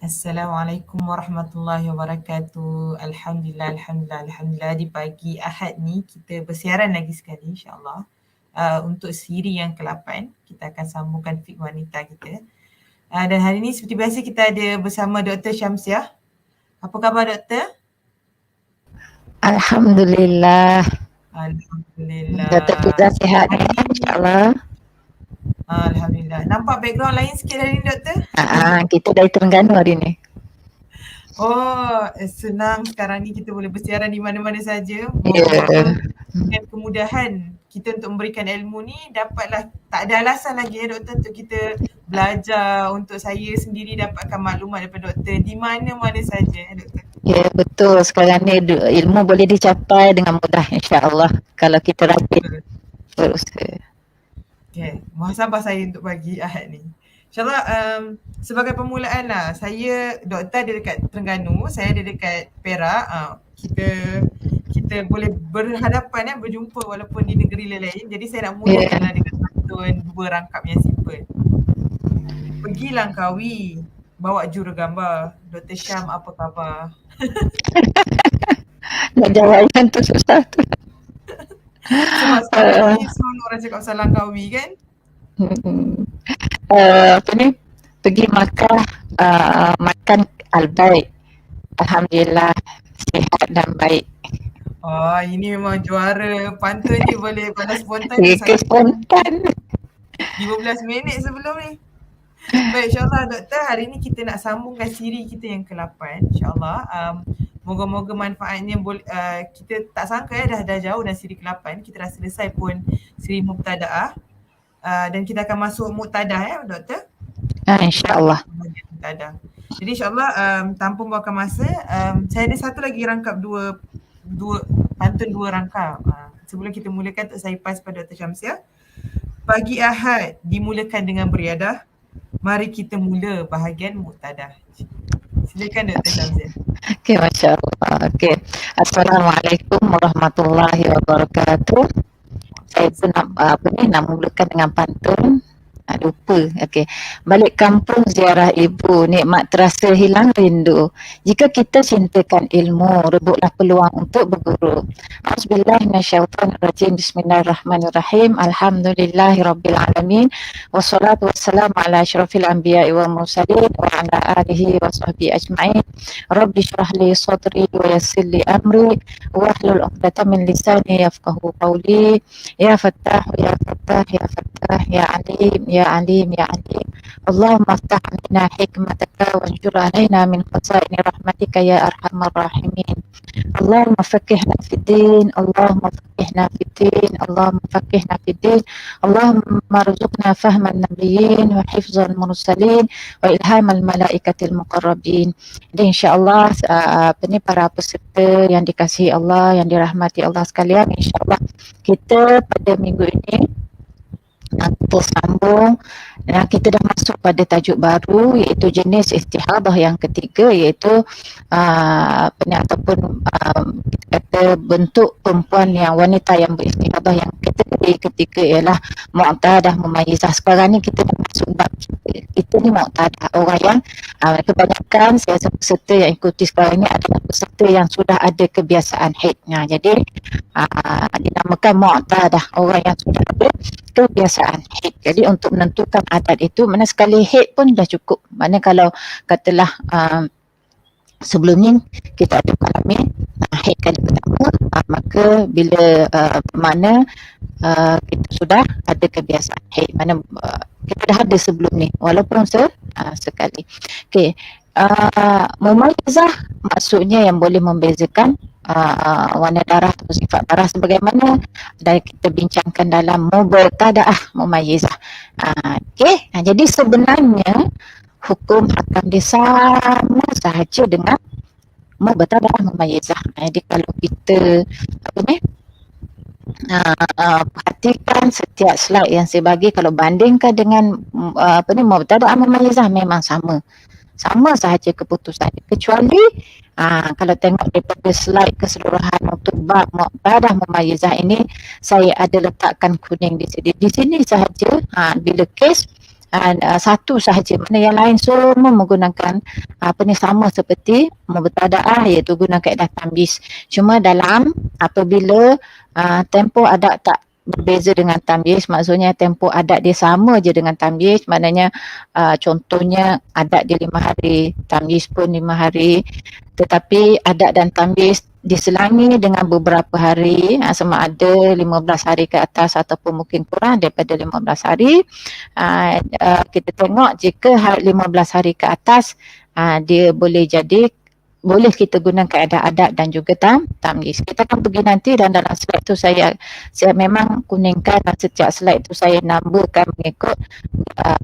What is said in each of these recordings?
Assalamualaikum warahmatullahi wabarakatuh. Alhamdulillah, alhamdulillah, alhamdulillah. Di pagi Ahad ni kita bersiaran lagi sekali insya-Allah. Untuk siri yang ke-8 kita akan sambungkan fiqh wanita kita. Dan hari ni seperti biasa kita ada bersama Dr. Syamsiah. Apa khabar doktor? Alhamdulillah. Dr. Alhamdulillah. Fiza sihat Hari ni, insyaAllah. Alhamdulillah. Nampak background lain sikit hari ni doktor? Kita dari Terengganu hari ni. Oh, senang sekarang ni kita boleh bersiaran di mana-mana saja. Ya. Moga-moga dengan kemudahan kita untuk memberikan ilmu ni dapatlah, tak ada alasan lagi ya doktor untuk kita belajar, untuk saya sendiri dapatkan maklumat daripada doktor di mana-mana saja ya doktor. Ya, betul. Sekarang ni ilmu boleh dicapai dengan mudah insyaAllah kalau kita rajin berusaha. Okay, muhasabah saya untuk pagi Ahad ni. InsyaAllah sebagai permulaan lah, saya doktor ada dekat Terengganu, saya ada dekat Perak. Kita boleh berhadapan berjumpa walaupun di negeri lain. Jadi saya nak mulakanlah dengan pantun 2 rangkap yang simple. Pergi Langkawi, bawa jurugambar. Dr. Syam apa khabar? Nak jawab yang tu susah tu. Sebab sekarang ni semua orang cakap pasal Langkawi kan? Apa ni? Pergi Makkah, makan al-baik. Alhamdulillah sihat dan baik. Oh, ini memang juara. Pantun ni boleh balas spontan. Spontan. 15 minit sebelum ni. Baik, insyaAllah doktor, hari ni kita nak sambungkan siri kita yang ke-8 insyaAllah. Moga-moga manfaatnya kita tak sangka dah jauh dah siri ke-8. Kita dah selesai pun siri Mubtada'ah. Dan kita akan masuk Muqtadah doktor? InsyaAllah. Jadi insyaAllah tanpa membuangkan masa, saya ada satu lagi rangkap dua pantun 2 rangkap. Sebelum kita mulakan, saya pass pada Dr. Syamsiah. Pagi Ahad dimulakan dengan beriadah. Mari kita mula bahagian Muqtadah. Silakan Dr. Syamsiah. Okey, Masya Allah. Okey. Assalamualaikum warahmatullahi wabarakatuh. Saya pun nak mulakan dengan pantun. Lupa. Okey. Balik kampung ziarah ibu, nikmat terasa hilang rindu. Jika kita cintakan ilmu, rebutlah peluang untuk berguru. Auzubillahi minasyaitonirrajim. Bismillahirrahmanirrahim. Alhamdulillahirabbil alamin. Wassalatu wassalamu ala asyrafil anbiya'i wal mursalin wa ala alihi wa sahbihi ajma'in. Rabbi shrah li sadri wa yassir li amri wahlul 'uqdatam min lisani yafqahu qawli. Ya Fattah, ya Fattah, ya Fattah, ya Alim, ya Alim, ya Alim. Allahumma aftah alaina hikmataka wanjur alaina min khazaini rahmatika ya arhamar rahimin. Allahumma faqihna fid din, Allahumma faqihna fid din, Allahumma faqihna fid din. Allahumma rzuqna fahman nabiyyin wa hifzal mursalin wa ilhamal malaikatil muqarrabin. Jadi insyaallah para peserta yang dikasihi Allah, yang dirahmati Allah sekalian, insyaallah kita pada minggu ini terus sambung dan kita dah masuk pada tajuk baru, iaitu jenis istihadah yang ketiga, iaitu ataupun kita kata bentuk perempuan yang wanita yang beristihadah yang ketiga ialah mu'tadah mumayyizah. Sekarang ni kita dah masuk bab kita ni mu'tadah, orang yang kebanyakan saya peserta yang ikuti sekarang ni adalah peserta yang sudah ada kebiasaan haid. Jadi dinamakan mu'tadah, orang yang sudah ada kebiasaan haid. Jadi untuk menentukan adat itu, mana sekali haid pun dah cukup. Mana kalau katalah sebelum ni kita ada mengalami haid kali pertama, maka bila mana kita sudah ada kebiasaan haid, mana kita dah ada sebelum ni walaupun sekali. Okey, mumayyizah maksudnya yang boleh membezakan warna darah atau sifat darah, sebagaimana dah kita bincangkan dalam Mubtada'ah mumayyizah. Okey, jadi sebenarnya hukum akan sama sahaja dengan Mubtada'ah mumayyizah. Jadi kalau kita perhatikan setiap slide yang saya bagi, kalau bandingkan dengan Mubtada'ah mumayyizah, memang sama sahaja keputusannya, kecuali kalau tengok daripada slide keseluruhan untuk bab Mubtada'ah mumayyizah ini, saya ada letakkan kuning di sini. Di sini sahaja bila kes satu sahaja, mana yang lain semua menggunakan sama seperti mubtada'ah, iaitu guna kaedah tamyiz. Cuma dalam apabila tempoh adat tak berbeza dengan tamyiz, maksudnya tempoh adat dia sama je dengan tamyiz, maknanya contohnya adat dia 5 hari, tamyiz pun 5 hari, tetapi adat dan tamyiz diselangi dengan beberapa hari, sama ada 15 hari ke atas ataupun mungkin kurang daripada 15 hari. Kita tengok jika 15 hari ke atas, dia boleh kita guna kaedah adat dan juga tamyiz. Kita akan pergi nanti, dan dalam slide tu saya memang kuningkan, dan setiap slide tu saya nambakan mengikut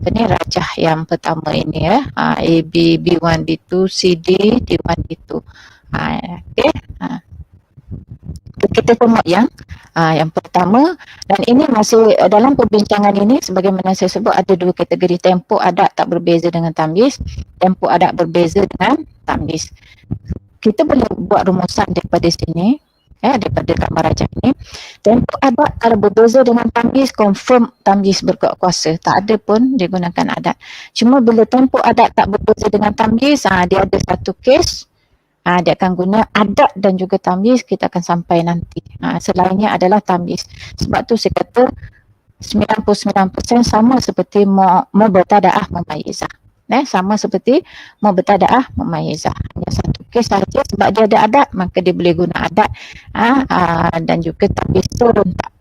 rajah yang pertama ini ya. A, B, B1, B2, C, D, D1, D2. Okey. Kita tengok yang pertama, dan ini masih dalam perbincangan ini, sebagaimana saya sebut ada dua kategori, tempoh adat tak berbeza dengan tamyiz, tempoh adat berbeza dengan tamyiz. Kita boleh buat rumusan daripada sini, daripada gambar rajah ini. Tempoh adat kalau berbeza dengan tamyiz, confirm tamyiz berkuat kuasa, tak ada pun digunakan adat. Cuma bila tempoh adat tak berbeza dengan tamyiz, dia ada satu kes, dia akan guna adat dan juga tamyiz, kita akan sampai nanti. Selainnya adalah tamyiz. Sebab tu saya kata 99% sama seperti mubtada'ah mumayyizah. Sama seperti mubtada'ah mumayyizah. Hanya satu kes sahaja, sebab dia ada adat, maka dia boleh guna adat dan juga tamyiz serentak.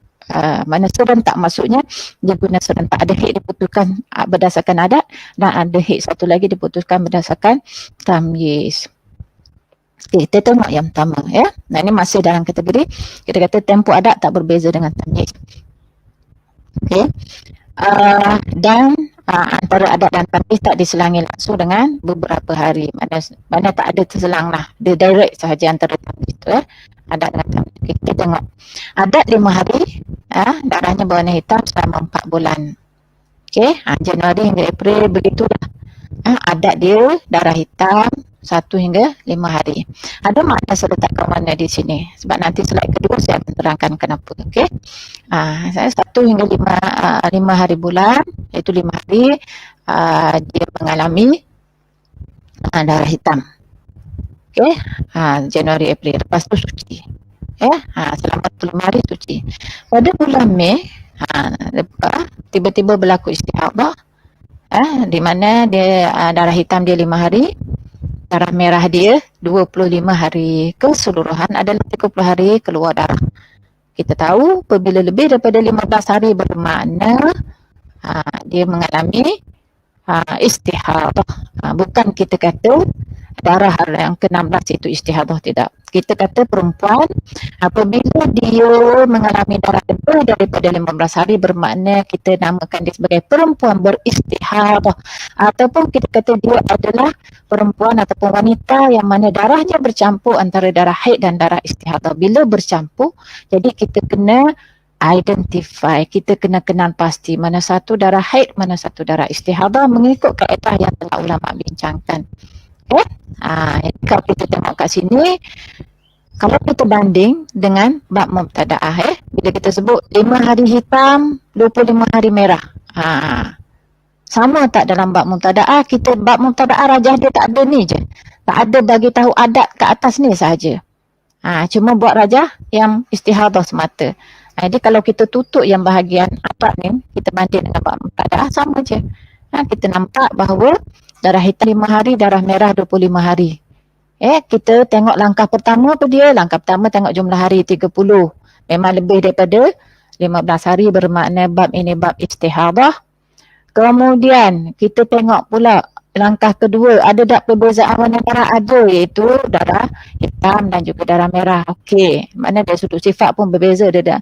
Mana serentak maksudnya dia guna serentak. Ada hik diputuskan berdasarkan adat, dan ada hik satu lagi diputuskan berdasarkan tamyiz. Okay, kita tengok yang pertama ya. Nah, ini masih dalam kategori kita kata tempoh adat tak berbeza dengan tamyiz. Okey. Dan antara adat dan tamyiz tak diselangi langsung dengan beberapa hari. Mana tak ada terselang lah. Dia direct sahaja antara tamyiz tu ya. Adat dengan tamyiz. Okay, kita tengok. Adat 5 hari, darahnya berwarna hitam selama 4 bulan. Okey, Januari hingga April begitulah. Adat dia darah hitam 1 hingga 5 hari. Ada makna sertakan warna di sini. Sebab nanti slide kedua saya akan terangkan kenapa. Okey. Saya 1 hingga 5 hari bulan, iaitu 5 hari dia mengalami darah hitam. Okey. Januari, April. Lepas tu suci. Selama 45 hari suci. Pada bulan Mei, tiba-tiba berlaku istihadah. Di mana dia darah hitam dia 5 hari, darah merah dia 25 hari, keseluruhan adalah 30 hari keluar darah. Kita tahu apabila lebih daripada 15 hari bermakna dia mengalami istihadah. Bukan kita kata darah yang ke-16 itu istihadah, tidak. Kita kata perempuan apabila dia mengalami darah lebih daripada 15 hari bermakna kita namakan dia sebagai perempuan beristihadah, ataupun kita kata dia adalah perempuan ataupun wanita yang mana darahnya bercampur antara darah haid dan darah istihadah. Bila bercampur, jadi kita kena identify, kita kena kenal pasti mana satu darah haid, mana satu darah istihadah mengikut kaedah yang telah ulama bincangkan. Kalau kita tengok kat sini, kalau kita banding dengan bab mubtada'ah, bila kita sebut 5 hari hitam, 25 hari merah, sama tak dalam bab mubtada'ah? Kita bab mubtada'ah rajah dia tak ada ni je, tak ada bagi tahu adat ke atas ni sahaja. Cuma buat rajah yang istihadah semata. Jadi kalau kita tutup yang bahagian adat ni, kita banding dengan bab mubtada'ah, sama je. Kita nampak bahawa darah hitam 5 hari, darah merah 25 hari. Kita tengok langkah pertama apa dia? Langkah pertama tengok jumlah hari 30. Memang lebih daripada 15 hari bermakna bab ini bab istihadah. Kemudian kita tengok pula langkah kedua, ada tak perbezaan warna darah? Ada, iaitu darah hitam dan juga darah merah. Okey, makna dari sudut sifat pun berbeza dia.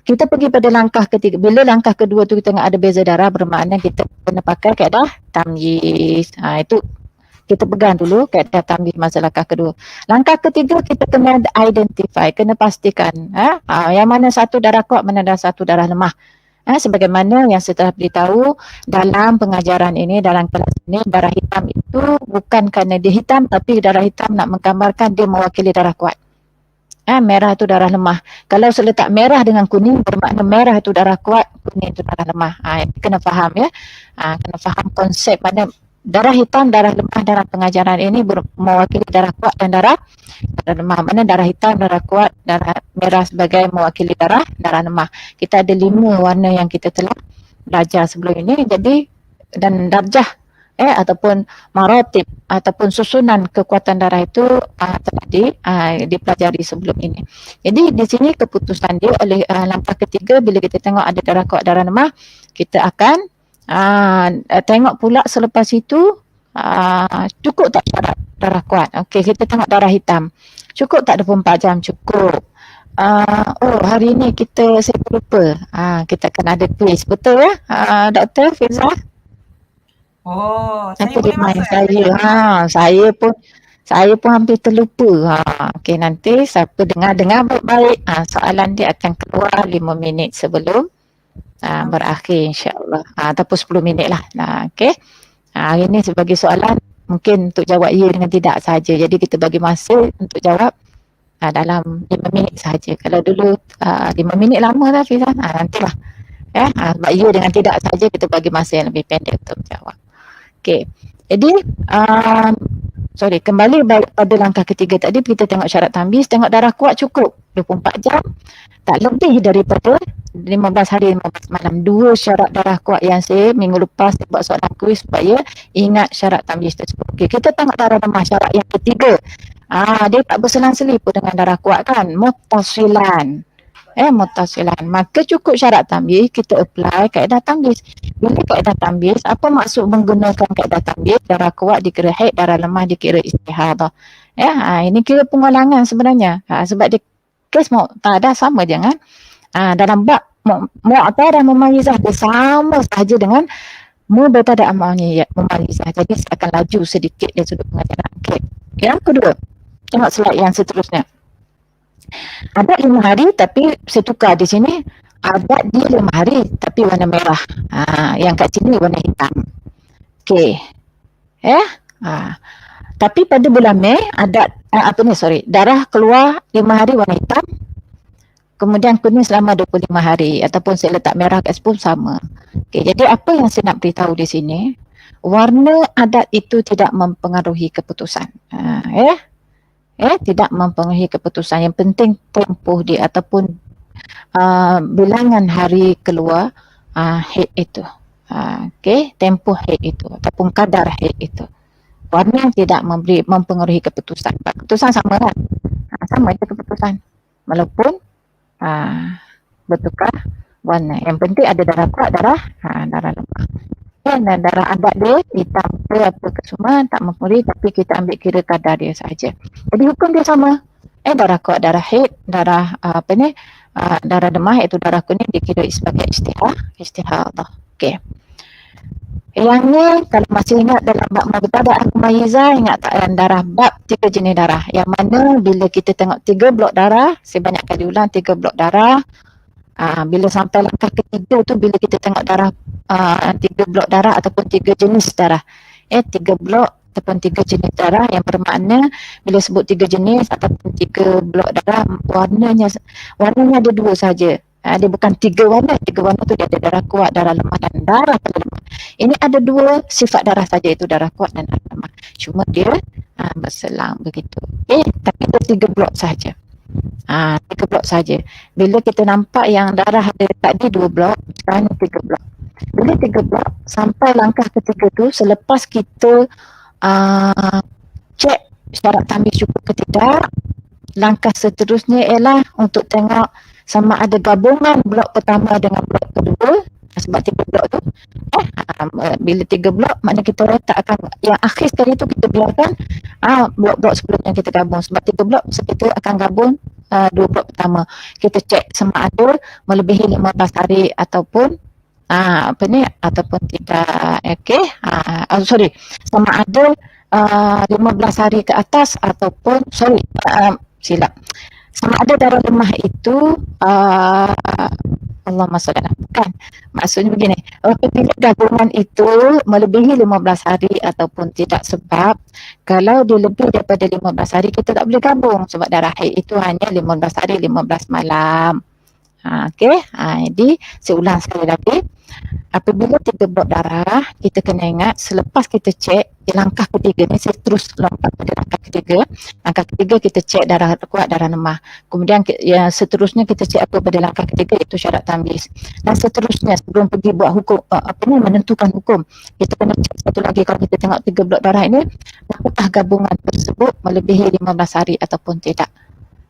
Kita pergi pada langkah ketiga. Bila langkah kedua tu kita tengok ada beza darah, bermakna kita kena pakai kaedah tamyiz. Itu kita pegang dulu kaedah tamyiz masa langkah kedua. Langkah ketiga kita kena identify, kena pastikan yang mana satu darah kuat, mana satu darah lemah. Sebagaimana yang saya telah beritahu dalam pengajaran ini, dalam kelas ini, darah hitam itu bukan kerana dia hitam, tapi darah hitam nak menggambarkan dia mewakili darah kuat. Merah itu darah lemah. Kalau seletak merah dengan kuning bermakna merah itu darah kuat, kuning itu darah lemah. Kena faham ya. Kena faham konsep pada darah hitam, darah lemah dalam pengajaran ini mewakili darah kuat dan darah lemah. Mana darah hitam, darah kuat, darah merah sebagai mewakili darah lemah. Kita ada 5 warna yang kita telah belajar sebelum ini. Jadi dan darjah ataupun maratib ataupun susunan kekuatan darah itu telah dipelajari sebelum ini. Jadi di sini keputusan dia oleh langkah ketiga, bila kita tengok ada darah kuat, darah lemah, kita akan tengok pula selepas itu cukup tak syarat darah kuat. Okey, kita tengok darah hitam. Cukup tak 24 jam? Cukup. Hari ni saya lupa. Kita akan ada quiz. Betul ya, Dr. Fiza? Saya boleh masuk. Saya pun hampir terlupa. Okey, nanti siapa dengar baik-baik, soalan dia akan keluar 5 minit sebelum berakhir, insya-Allah. Ataupun 10 minit lah. Okey. Hari ni sebagai soalan mungkin untuk jawab ya dengan tidak saja. Jadi kita bagi masa untuk jawab dalam 5 minit saja. Kalau dulu 5 minit lama dah Fiza. Nantilah. Sebab ya dengan tidak saja kita bagi masa yang lebih pendek untuk menjawab. Okey. Jadi kembali pada langkah ketiga tadi, kita tengok syarat tamyiz, tengok darah kuat cukup 24 jam, tak lebih daripada 15 hari 15 malam. 2 syarat darah kuat yang saya minggu lepas buat soalan kuis supaya ingat syarat tamyiz tersebut. Okey, kita tengok darah lemah, syarat yang ketiga. Dia tak berselang-seling pun dengan darah kuat kan, muttasilan. Muttasilan. Maka cukup syarat tamyiz, kita apply kaedah tamyiz. Bila kaedah tamyiz, apa maksud menggunakan kaedah tamyiz? Darah kuat dikira haid, darah lemah dikira istihadah. Ini kira pengulangan sebenarnya. Sebab dia kes mu'tadah sama je kan. Dalam bab mu'tadah mumayyizah dia sama saja dengan mubtadah mumayyizah. Jadi saya akan laju sedikit dari sudut pengajaran. Okey. Yang kedua, tengok slide yang seterusnya. Adat 5 hari tapi saya tukar di sini. Adat di 5 hari tapi warna merah. Yang kat sini warna hitam. Okey. Tapi pada bulan Mei adat darah keluar 5 hari warna hitam. Kemudian kuning selama 25 hari ataupun saya letak merah kat pun sama. Okey, jadi apa yang saya nak beritahu di sini? Warna adat itu tidak mempengaruhi keputusan. Tidak mempengaruhi keputusan. Yang penting tempoh dia ataupun bilangan hari keluar haid itu. Okey, tempoh haid itu ataupun kadar haid itu. Warna tidak mempengaruhi keputusan. Keputusan sama kan? Sama je keputusan. Walaupun bertukar warna. Yang penting ada darah kuat, darah lemah. Dan darah adat dia hitam ke apa ke semua tak mempengaruhi, tapi kita ambil kira kadar dia saja. Jadi hukum dia sama. Darah kuat, darah haid, darah darah lemah iaitu darah kuning dikira sebagai istihadah. Okey. Yang ni kalau masih ingat dalam bab mubtadah mumayyizah, ingat tak darah bab 3 jenis darah. Yang mana bila kita tengok 3 blok darah, saya banyak kali ulang 3 blok darah. Bila sampai langkah ketiga tu, bila kita tengok darah 3 blok darah ataupun 3 jenis darah. 3 blok ataupun 3 jenis darah yang bermakna bila sebut 3 jenis ataupun 3 blok darah, warnanya ada 2 saja. Dia bukan 3 warna. 3 warna tu dia ada darah kuat, darah lemah dan darah paling lemah. Ini ada 2 sifat darah saja, itu darah kuat dan darah lemah. Cuma dia berselang begitu. Tapi itu 3 blok saja. 3 blok saja. Bila kita nampak yang darah ada tadi 2 blok, sekarang 3 blok. Bila 3 blok sampai langkah ketiga tu, selepas kita cek syarat tamyiz cukup ke tidak, langkah seterusnya ialah untuk tengok sama ada gabungan blok pertama dengan blok kedua. Sebab 3 blok tu bila 3 blok maknanya kita letakkan yang akhir sekali tu kita biarkan blok-blok sebelum yang kita gabung. Sebab 3 blok kita akan gabung 2 blok pertama. Kita cek sama ada melebihi 15 hari ataupun ataupun tidak. Okey. Sama ada 15 hari ke atas ataupun silap. Sama ada darah lemah itu Allahumma shalli ala bukan. Maksudnya begini, apabila gabungan itu melebihi 15 hari ataupun tidak, sebab kalau dia lebih daripada 15 hari kita tak boleh gabung sebab darah haid itu hanya 15 hari 15 malam. Okey. Jadi saya ulang sekali lagi. Apabila 3 blok darah, kita kena ingat selepas kita cek di langkah ketiga ni, saya terus lompat pada langkah ketiga. Langkah ketiga kita cek darah kuat, darah lemah. Kemudian yang seterusnya kita cek apa pada langkah ketiga, itu syarat tamyiz. Dan seterusnya sebelum pergi buat hukum, menentukan hukum, kita kena cek satu lagi. Kalau kita tengok 3 blok darah ini, apakah gabungan tersebut melebihi 15 hari ataupun tidak.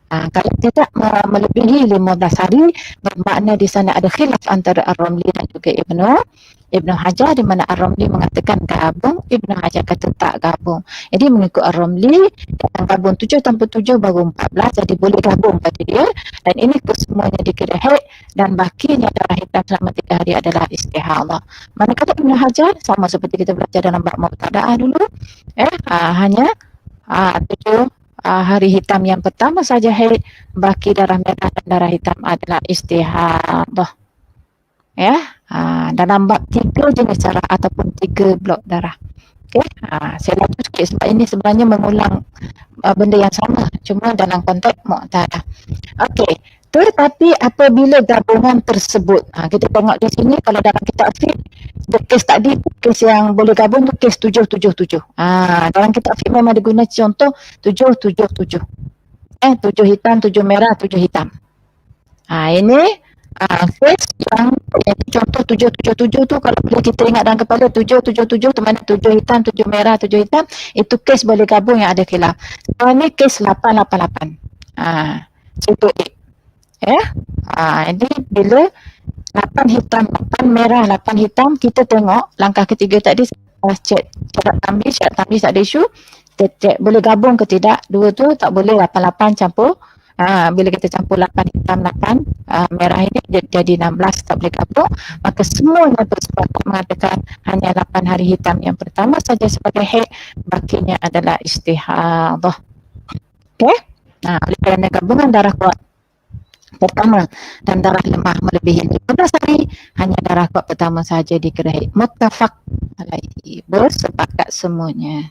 Kalau tidak melebihi 15 hari, bermakna di sana ada khilaf antara Ar-Ramli dan juga Ibnu Hajar, di mana Ar-Ramli mengatakan gabung, Ibnu Hajar kata tak gabung. Jadi mengikut Ar-Ramli, yang gabung 7 tanpa 7 baru 14, jadi boleh gabung pada dia, dan ini kesemuanya dikira haid, dan bakinya darah hitam selama 3 hari adalah istihadah. Manakala Ibnu Hajar, sama seperti kita belajar dalam bab Muqtada'ah dulu, hanya 7 hari hitam yang pertama saja haid, baki darah merah dan darah hitam adalah istihadah. Ya, dalam bab 3 jenis darah ataupun 3 blok darah. Okey, saya lanjut sikit sebab ini sebenarnya mengulang benda yang sama, cuma dalam konteks Muqtadah. Okey, tetapi apabila gabungan tersebut, kita tengok di sini kalau dalam kitab fiqh, kes tadi, kes yang boleh gabung tu kes 777. Dalam kitab fiqh memang diguna contoh 777. 7 hitam, 7 merah, 7 hitam. Ini kes yang contoh 777 tu, kalau boleh kita ingat dalam kepala 777 tu mana 7 hitam, 7 merah, 7 hitam, itu kes boleh gabung yang ada khilaf. Sekarang ni kes 888. Contoh ini bila 8 hitam, 8 merah, 8 hitam, kita tengok langkah ketiga tadi, cek syarat tamyiz tak ada isu, kita cek boleh gabung ke tidak. Dua tu tak boleh, 88 campur. Bila kita campur 8 hitam, 8 merah ini jadi 16, tak boleh gabung. Maka semuanya bersepakat mengatakan hanya 8 hari hitam yang pertama saja sebagai haid, bakinya adalah istihadah. Okey? Oleh kerana gabungan darah kuat pertama dan darah lemah melebihi 15 hari, hanya darah kuat pertama saja dikira haid. Muttafaq alaihi, bersepakat semuanya.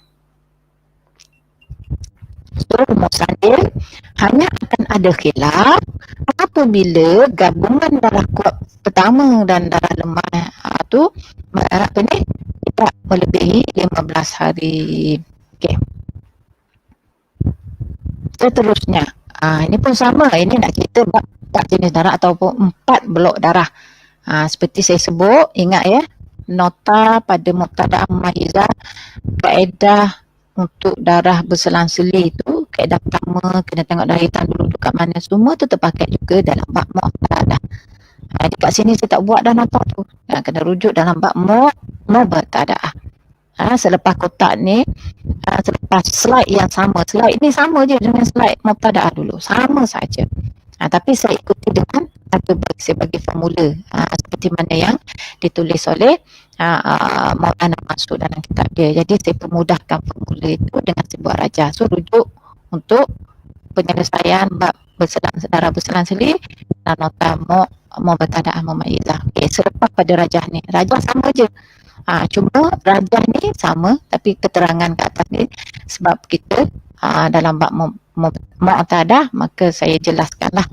So, musanif hanya akan ada khilaf apabila gabungan darah kuat pertama dan darah lemah tu tidak melebihi 15 hari. Okey. Seterusnya, ini pun sama, ini nak cerita bab 4 jenis darah ataupun 4 blok darah. Seperti saya sebut, ingat ya, nota pada Muqtada'ah Mumayyizah, kaedah untuk darah berselang-seli itu, kaedah pertama kena tengok darah hitam dulu kat mana, semua tu terpakai juga dalam bab Muqtada'ah. Dekat sini saya tak buat dah nampak tu, kena rujuk dalam bab Muqtada'ah. Selepas kotak ni, selepas slide yang sama, slide ni sama je dengan slide Muqtada'ah dulu, sama saja. Tapi saya ikuti dengan sebagai formula, seperti mana yang ditulis oleh Maulana Mansur dalam kitab dia. Jadi saya permudahkan formula itu dengan sebuah rajah. So rujuk untuk penyelesaian bab darah berselang-seli dan nota Muqtada'ah Mumayyizah. Okey, selepas pada rajah ni, rajah sama je. Cuma rajah ni sama tapi keterangan kat atas ni sebab kita dalam bab Muqtadah, maka saya jelaskanlah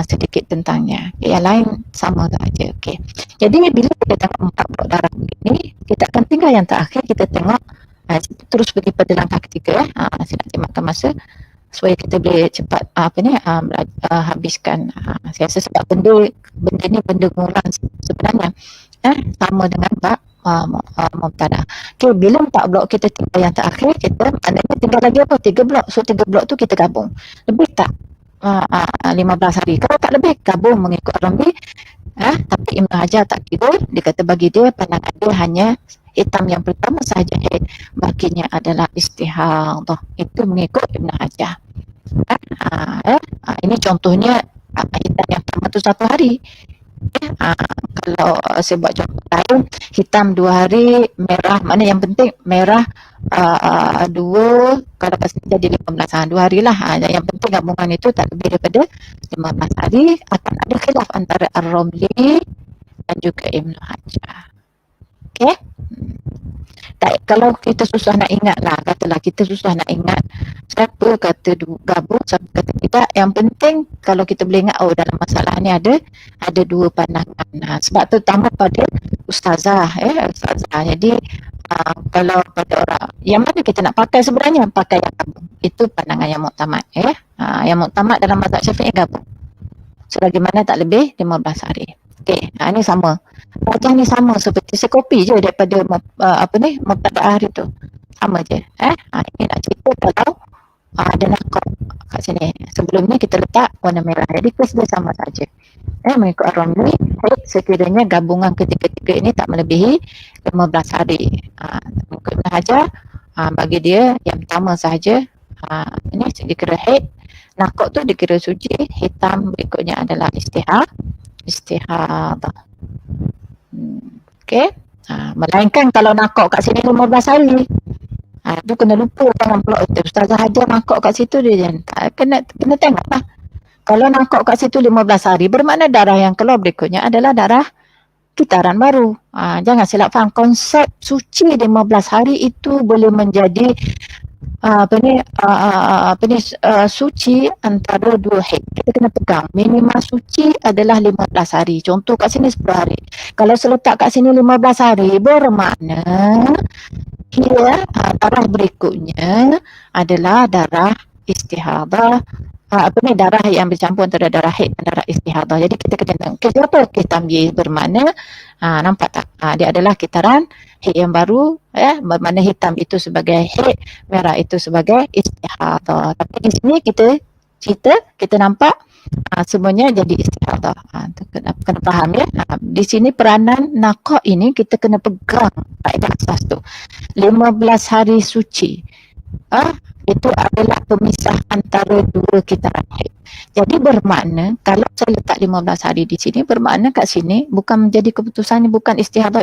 sedikit tentangnya. Yang lain sama saja. Jadi bila kita tengok 4 blok darah begini, kita akan tinggal yang terakhir, kita tengok terus pergi pada langkah ketiga. Saya nak timakan masa supaya kita boleh cepat habiskan. Saya rasa sebab benda ni benda ngulang sebenarnya, sama dengan bab Muqtadah. Bila 4 blok kita tinggal yang terakhir, kita maknanya tinggal lagi apa? 3 blok. So 3 blok tu kita gabung. Lebih tak 15 hari? Kalau tak lebih, gabung mengikut Ar-Ramli. Tapi Ibn Hajar tak kira, dia kata bagi dia pandangan dia hanya hitam yang pertama sahaja haid, bakinya adalah istihadah. Itu mengikut Ibn Hajar. Ini contohnya hitam yang pertama tu 1 hari. Kalau saya buat contoh lain, hitam 2 hari, merah, mana yang penting merah 2 kalau kat sini jadi 15 hari, 2 hari lah. Yang penting gabungan itu tak lebih daripada 15 hari. Akan ada khilaf antara Ar-Romli dan juga Ibn Hajar. Okey. Tak, kalau kita susah nak ingat lah, katalah kita susah nak ingat siapa kata gabung, siapa kata tidak. Yang penting kalau kita boleh ingat, dalam masalah ni ada 2 pandangan. Sebab terutama pada ustazah, Jadi kalau pada orang yang mana kita nak pakai sebenarnya, pakai yang gabung. Itu pandangan yang muktamad. Yang muktamad dalam mazhab Syafi'i gabung. Sebagaimana tak lebih 15 hari. Okey, ini sama. Wajah ni sama seperti saya copy je daripada mubtada'ah hari tu. Sama je. Ini nak cerita kalau ada nakok kat sini. Sebelum ni kita letak warna merah. Jadi kes dia sama saja. Mengikut Ar-Romli, sekiranya gabungan ketiga-tiga ini tak melebihi 15 hari. Mengikut Ibn Hajar, bagi dia yang pertama sahaja, ini dikira haid. Nakok tu dikira suci. Hitam berikutnya adalah istihadah. Okey. Melainkan kalau nakok kat sini 15 hari. Tu kena lupa, jangan pula ustazah Hajar nakok kat situ dia kena tengok lah. Kalau nakok kat situ 15 hari, bermakna darah yang keluar berikutnya adalah darah kitaran baru. Jangan silap faham, konsep suci 15 hari itu boleh menjadi suci antara 2 haid. Kita kena pegang minimal suci adalah 15 hari. Contoh kat sini 10 hari. Kalau seletak kat sini 15 hari, bermakna darah berikutnya adalah darah istihadah. Darah yang bercampur antara darah haid dan darah istihadah. Jadi kita kena tengok siapa kes tamyiz, bermakna nampak tak? Dia adalah kitaran haid yang baru, bermakna hitam itu sebagai haid, merah itu sebagai istihadah. Tapi di sini kita nampak semuanya jadi istihadah. Kena faham ya. Di sini peranan nakok ini kita kena pegang kaedah asas tu. 15 hari suci. Itu adalah pemisah antara 2 kitaran haid. Jadi bermakna kalau saya letak 15 hari di sini, bermakna kat sini bukan menjadi keputusan, bukan istihadah.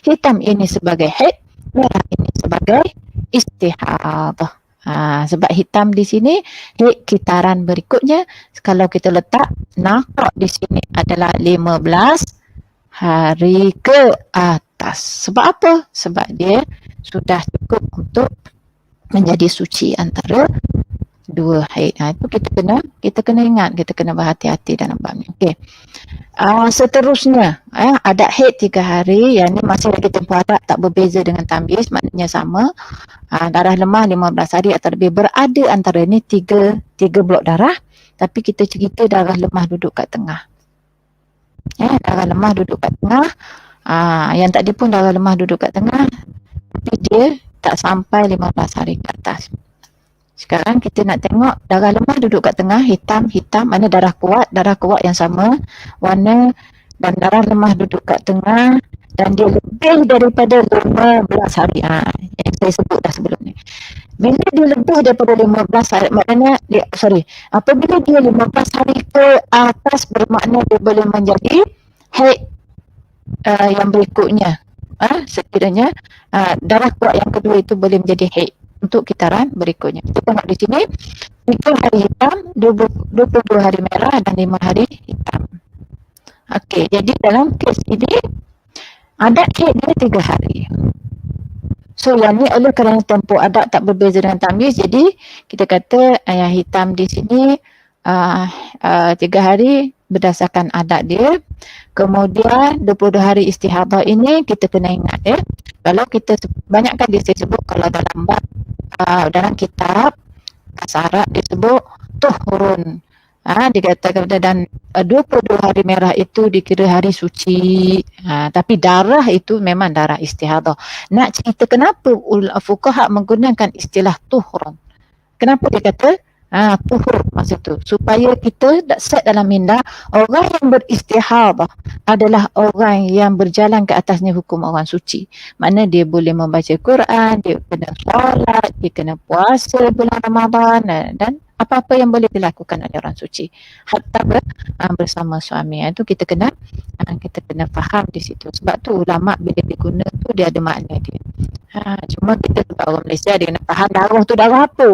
Hitam ini sebagai haid, merah ini sebagai istihadah. Sebab hitam di sini haid kitaran berikutnya. Kalau kita letak nakok di sini adalah 15 hari ke atas. Sebab apa? Sebab dia sudah cukup untuk menjadi suci antara 2 haid. Itu kita kena ingat, kita kena berhati-hati dalam bab ni. Okey. Seterusnya, adat haid 3 hari, yang ni masih lagi tempoh adat, tak berbeza dengan tamyiz, maknanya sama. Darah lemah 15 hari atau lebih, berada antara ni 3 blok darah, tapi kita cerita darah lemah duduk kat tengah. Darah lemah duduk kat tengah. Yang tadi pun darah lemah duduk kat tengah, tapi dia tak sampai 15 hari ke atas. Sekarang kita nak tengok darah lemah duduk kat tengah, hitam, mana darah kuat yang sama warna, dan darah lemah duduk kat tengah dan dia lebih daripada 15 hari. Yang saya sebut dah sebelum ni. Bila dia lebih daripada 15 hari, maknanya apabila dia 15 hari ke atas, bermakna dia boleh menjadi haid yang berikutnya. Sekiranya darah kuat yang kedua itu boleh menjadi haid untuk kitaran berikutnya. Kita tengok di sini 3 hari hitam, 22 hari merah dan 5 hari hitam. Okey, jadi dalam kes ini adat haid dia 3 hari. So yang ni oleh kerana tempoh adat tak berbeza dengan tamyiz, jadi kita kata yang hitam di sini 3 hari berdasarkan adat dia. Kemudian 22 hari istihadah ini kita kena ingat kalau kita banyak kali saya sebut, kalau dalam kitab Kasarat disebut tuhurun. Dikatakan dan 22 hari merah itu dikira hari suci. Tapi darah itu memang darah istihadah. Nak cerita kenapa fuqaha menggunakan istilah tuhurun. Kenapa dia kata tuhur maksud tu, supaya kita set dalam minda orang yang beristihadah adalah orang yang berjalan ke atasnya hukum orang suci. Makna dia boleh membaca Quran, dia kena solat, dia kena puasa bulan Ramadan dan apa-apa yang boleh dilakukan oleh orang suci hatta bersama suami. Itu kita kena faham di situ. Sebab tu ulama bila diguna tu dia ada makna dia. Cuma cuma kita sebagai orang Malaysia dia kena faham darah tu darah apa.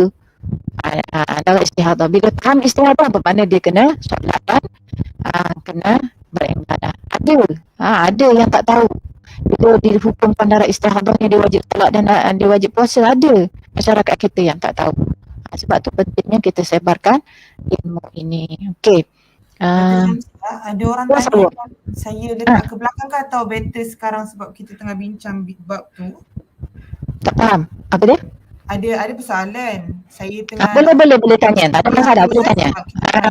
Darah istihadah. Bila faham istihadah bermakna dia kena solat dan kena beribadah. Ada yang tak tahu. Bila dihukumkan darah istihadahnya dia wajib solat dan dia wajib puasa, ada masyarakat kita yang tak tahu. Sebab tu pentingnya kita sebarkan ilmu ini. Okey. Ada orang tanya saya letak ke belakang ke atau better sekarang sebab kita tengah bincang bab tu? Tak faham. Apa dia? Ada persoalan. Saya tengah boleh tanya. Tak ada masalah, boleh tanya.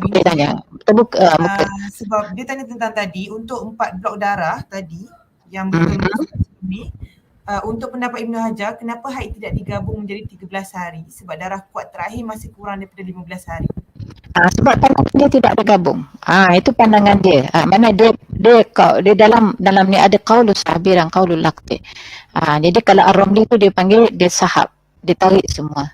Boleh tanya. Terbuka muka. Sebab dia tanya tentang tadi untuk 4 blok darah tadi yang betul ni, untuk pendapat Ibn Hajar, kenapa haid tidak digabung menjadi 13 hari? Sebab darah kuat terakhir masih kurang daripada 15 hari. Sebab pandangan dia tidak tergabung. Itu pandangan dia. Mana dia dalam ni ada qaulus sahabi dan qaulul laqti. Jadi kalau Ar-Ramli tu dia panggil dia sahab, dia tarik semua.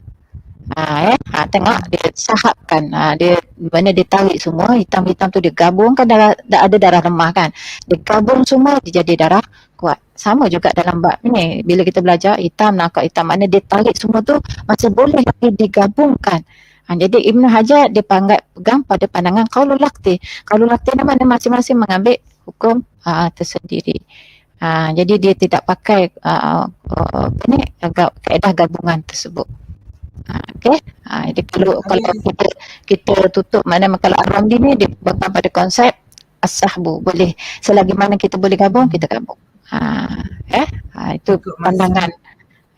Tengok dia sahabkan, dia mana dia tarik semua, hitam-hitam tu dia gabungkan ada darah lemah kan. Dia gabung semua dia jadi darah kuat. Sama juga dalam bab ni, bila kita belajar hitam nakak hitam, mana dia tarik semua tu masih boleh lagi digabungkan. Jadi Ibn Hajar dia pegang pada pandangan qaulul laqti. Qaulul laqti ni mana masing-masing mengambil hukum tersendiri. Jadi dia tidak pakai kaedah gabungan tersebut. Okey. Jadi kalau kita tutup mana kalau Ar-Ramli ni dia pegang pada konsep as-sahbu, boleh selagi mana kita boleh gabung kita gabung. Itu pandangan.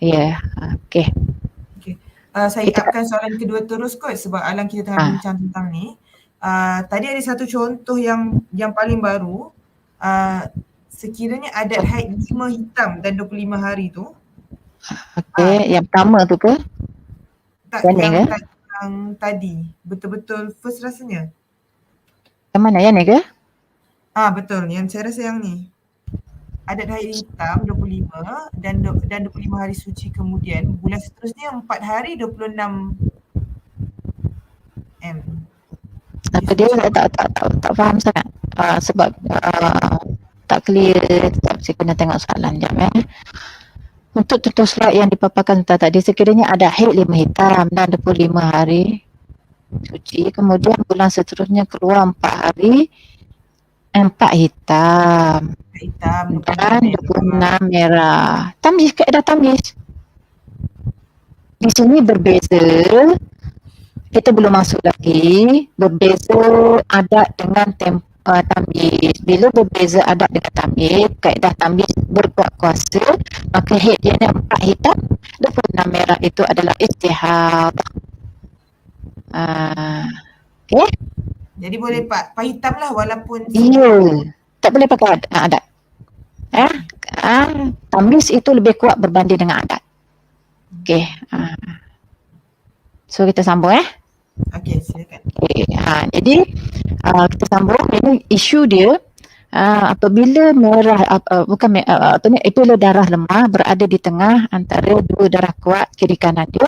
Ya, okey. Saya akan soalan kedua terus kot sebab Alang kita tengah bincang tentang ni. Tadi ada satu contoh yang paling baru. Sekiranya adat haid 5 hitam dan 25 hari tu. Okey, yang pertama tu ke? Tak, yang tadi. Betul-betul first rasanya. Yang mana, yang ni ke? Betul, yang saya rasa yang ni. Adat haid hitam 25 dan 25 hari suci kemudian, bulan seterusnya 4 hari 26 M. Apa dia tak faham sangat. Sebab tak clear. Saya kena tengok soalan jap Untuk tutur slide yang dipaparkan tadi, sekiranya ada haid 5 hitam dan 25 hari suci, kemudian bulan seterusnya keluar 4 hari 4 hitam dan 26 merah. Tamyiz, kaedah tamyiz. Di sini berbeza, kita belum masuk lagi, berbeza adat dengan tamyiz. Bila berbeza adat dengan tamyiz, kaedah tamyiz berkuat kuasa, maka haid dia 4 hitam, 26 merah itu adalah istihadah. Okey? Jadi boleh pak hitam lah walaupun tak boleh pakai adat. Tamyiz itu lebih kuat berbanding dengan adat. Okey. So kita sambung Okey, silakan. Jadi kita sambung. Ini isu dia apabila apabila darah lemah berada di tengah antara dua darah kuat kiri kanan dia,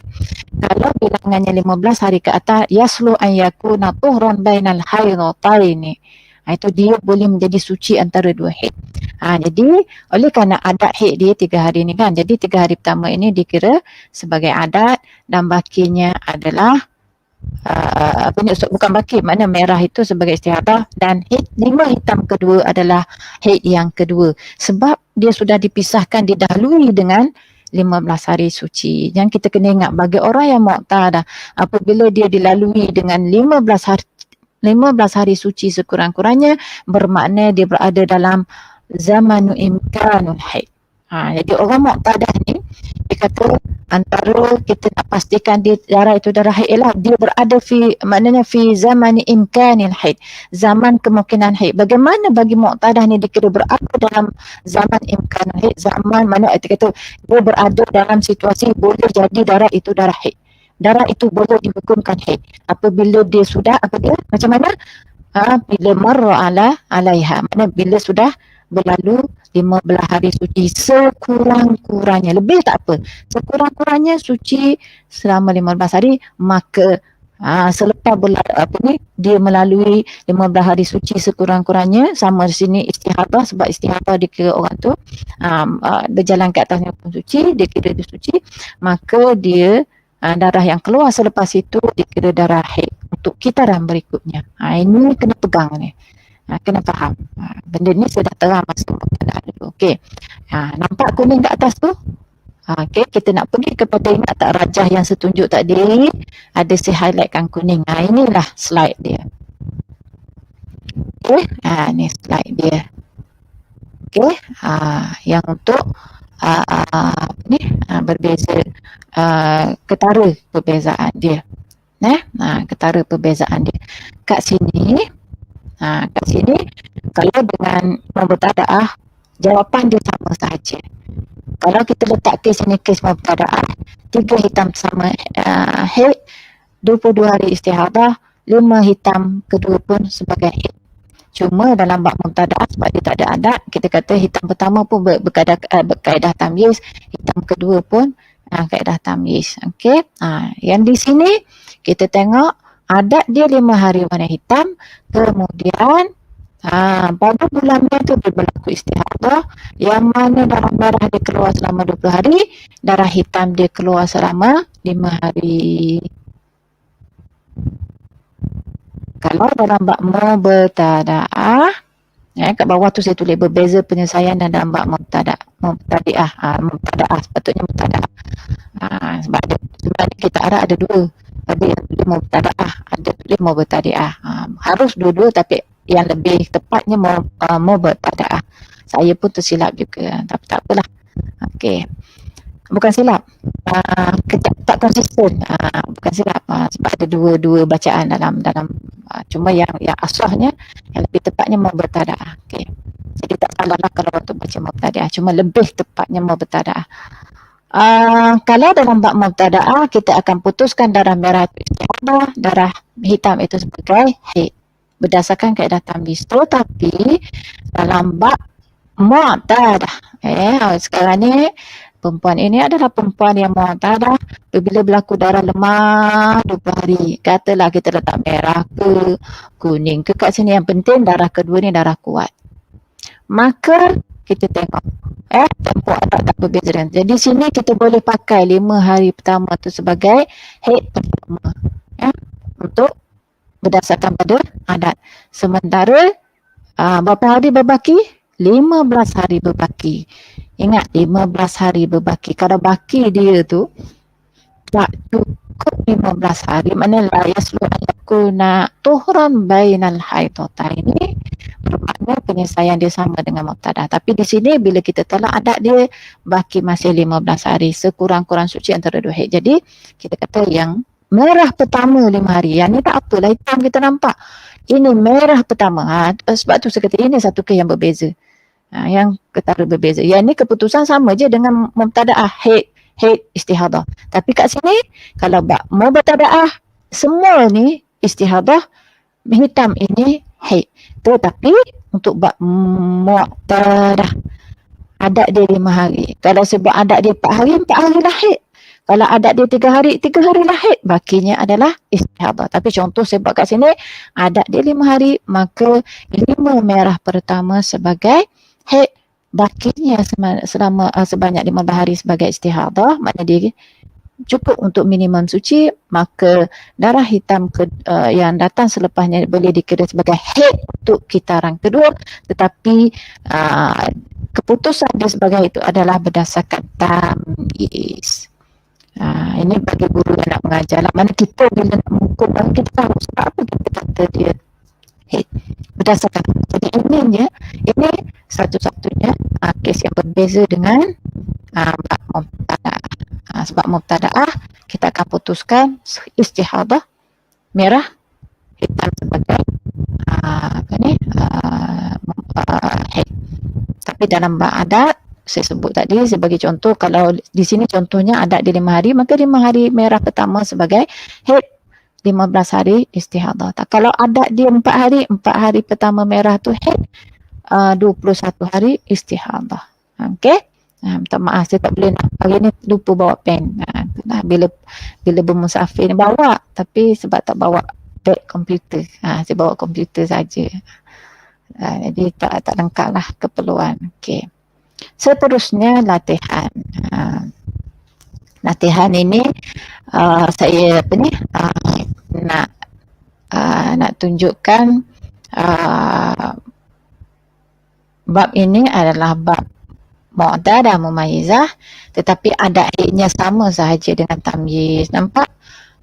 kalau bilangannya 15 hari ke atas, yaslu an yakuna tuhran bainal haidataini. Itu dia boleh menjadi suci antara dua haid. Jadi oleh kerana adat haid dia 3 hari ni kan, jadi 3 hari pertama ini dikira sebagai adat dan bakinya adalah bukan baki, mana merah itu sebagai istihadah, dan haid 5 hitam kedua adalah haid yang kedua, sebab dia sudah dipisahkan, didahului dengan 15 hari suci. Yang kita kena ingat, bagi orang yang muqtadah, apabila dia dilalui dengan 15 hari suci sekurang-kurangnya, bermakna dia berada dalam zamanu imkanul haid. Jadi orang muqtadah ni, dia kata antara kita nak pastikan dia darah itu darah haid ialah dia berada maknanya fi zamani imkanil haid, zaman kemungkinan haid. Bagaimana bagi muqtadah ni dia kira berada dalam zaman imkanul haid, zaman mana kita kata dia berada dalam situasi boleh jadi darah itu darah haid. Darah itu boleh dihukumkan haid apabila dia sudah macam mana? Bila marra alaiha, mana bila sudah berlalu 15 hari suci sekurang-kurangnya, lebih tak apa, sekurang-kurangnya suci selama 15 hari, maka Selepas dia melalui 15 hari suci sekurang-kurangnya, sama di sini istihadah, sebab istihadah dikira orang tu berjalan ke atasnya pun suci, dia kira dia suci, maka dia darah yang keluar selepas itu dikira darah haid untuk kitaran berikutnya. Ini kena pegang ni. Kena faham. Benda ni sudah terang masa mubtada'ah dulu. Okey. Nampak kuning kat atas tu? Okey, kita nak pergi kepada ingat tak rajah yang saya tunjuk tadi, ada si highlightkan kuning. Inilah slide dia. Okey, ni slide dia. Okey, yang untuk berbeza, ketara perbezaan dia. Ketara perbezaan dia. Kat sini kalau dengan mubtada'ah, jawapan dia sama saja. Kalau kita letak kes ini kes mubtada'ah, 3 hitam sama haid, 22 hari istihadah, 5 hitam kedua pun sebagai haid. Cuma dalam bab mubtada'ah, sebab dia tak ada adat, kita kata hitam pertama pun berkaedah tamyiz, hitam kedua pun kaedah tamyiz. Okey. Yang di sini kita tengok adat dia 5 hari warna hitam, kemudian pada bulan Mei tu dia berlaku istihadah, yang mana darah merah dia keluar selama 20 hari, darah hitam dia keluar selama 5 hari. Kalau dalam bab mubtada'ah, kat bawah tu saya tulis berbeza penyelesaian dan dalam bab mubtada'ah, sepatutnya mubtada'ah. Sebab sebenarnya kita Arab ada 2. Ada yang tulis mubtada'ah, ada tulis mubtadi'ah. Harus dua-dua, tapi yang lebih tepatnya mubtada'ah. Saya pun tersilap juga, tapi tak apalah. Okey. Bukan silap. Tak konsisten. Bukan silap. Sebab ada dua bacaan dalam cuma yang asahnya, yang lebih tepatnya mubtada'ah. Okey. Jadi tak salahlah kalau waktu baca mubtada'ah, cuma lebih tepatnya mubtada'ah. Kalau dalam bab mubtada'ah, kita akan putuskan darah merah itu istihadah, darah hitam itu sebagai haid berdasarkan kaedah tamyiz. Tetapi dalam bab mu'tadah, sekarang ni perempuan ini adalah perempuan yang mu'tadah, bila berlaku darah lemah 20 hari, katalah kita letak merah ke kuning ke kat sini, yang penting darah kedua ni darah kuat, maka kita tengok tempoh adat tak berbeza. Jadi sini kita boleh pakai 5 hari pertama tu sebagai haid pertama, untuk berdasarkan pada adat. Sementara berapa hari berbaki? 15 hari berbaki. Ingat, 15 hari berbaki. Kalau baki dia tu tak cukup 15 hari, mana la yaslu an yakuna tuhran bainal haidataini, bermakna penyelesaian dia sama dengan mubtada'ah. Tapi di sini bila kita telah adat dia baki masih 15 hari, sekurang-kurang suci antara 2 haid. Jadi kita kata yang merah pertama 5 hari, yang ni tak apalah, hitam kita nampak. Ini merah pertama. Sebab tu saya kata ini satu kes yang berbeza. Yang ketara berbeza. Yang ni keputusan sama je dengan mubtada'ah, haid istihadah. Tapi kat sini kalau bab mubtada'ah semua ni istihadah, hitam ini haid. Tetapi untuk bab mu'tadah adat dia 5 hari. Kalau sebab adat dia 4 hari, 4 hari lah haid. Kalau adat dia 3 hari, 3 hari lah haid. Bakinya adalah istihadah. Tapi contoh saya buat kat sini, adat dia 5 hari, maka 5 merah pertama sebagai haid. Bakinya sebanyak 15 hari sebagai istihadah, maknanya dia cukup untuk minimum suci, maka darah hitam yang datang selepasnya boleh dikira sebagai haid untuk kitaran kedua, tetapi keputusan dia sebagai itu adalah berdasarkan tamyiz. Ini bagi guru yang nak mengajar lah. Mana kita bila nak mengukur, kita tahu sebab apa kita kata dia haid berdasarkan. Jadi ini satu-satunya kes yang berbeza dengan mubtada'ah. Sebab mubtada'ah kita akan putuskan istihadah merah, hitam sebagai haid. Tapi dalam bab adat saya sebut tadi sebagai contoh, kalau di sini contohnya adat dia 5 hari, maka 5 hari merah pertama sebagai haid, 15 hari istihadah. Kalau adat dia 4 hari, 4 hari pertama merah tu haid, 21 hari istihadah. Okey. Minta maaf saya tak boleh nak, hari ni lupa bawa pen. Nah, bila bermusafir ni bawa, tapi sebab tak bawa beg komputer. Saya bawa komputer saja. Jadi tak lengkap lah keperluan. Okey. Seterusnya latihan. Latihan ini saya nak tunjukkan bab ini adalah bab mu'ta dan mumayyizah, tetapi adadnya sama sahaja dengan tamyiz. Nampak?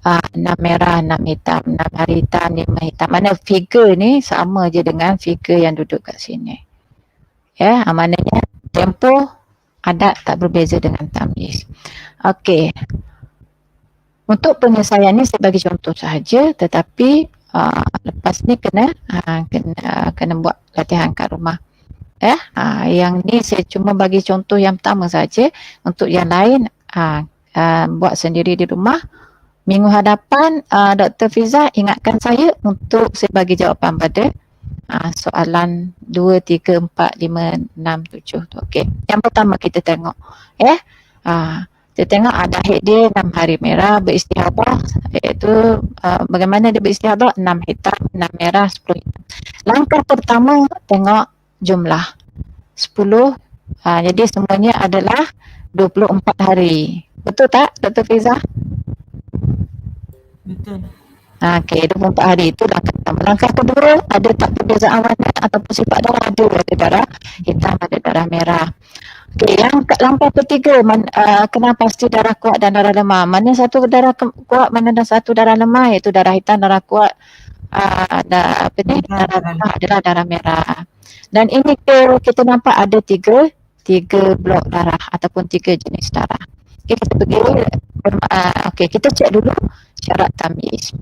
6 merah, 6 hitam, 6 hari hitam, 5 hitam. Mana figure ni sama je dengan figure yang duduk kat sini. Ya, maknanya tempoh adat tak berbeza dengan tamyiz. Okey. Untuk penyelesaian ni saya bagi contoh sahaja, tetapi lepas ni kena buat latihan kat rumah. Yang ni saya cuma bagi contoh yang pertama saja. Untuk yang lain buat sendiri di rumah. Minggu hadapan Dr. Fiza ingatkan saya untuk saya bagi jawapan pada soalan 2, 3, 4, 5, 6, 7 tu. Okey. Yang pertama kita tengok kita tengok ada head dia 6 hari merah beristihadah, iaitu bagaimana dia beristihadah, 6 hitam, 6 merah, 10 hitam. Langkah pertama tengok jumlah 10, jadi semuanya adalah 24 hari. Betul tak Dr. Fiza? Betul. Okey, 24 hari itu langkah pertama. Langkah kedua, ada tak perbezaan warna ataupun sifat darah? Ada darah hitam, ada darah merah. Okey, yang langkah ketiga, kenapa pasti darah kuat dan darah lemah? Mana satu darah kuat, mana satu darah lemah? Iaitu darah hitam, darah kuat, darah lemah adalah darah merah. Dan ini kita nampak ada tiga blok darah ataupun 3 jenis darah. Okey, kita pergi, kita cek dulu syarat tamyiz.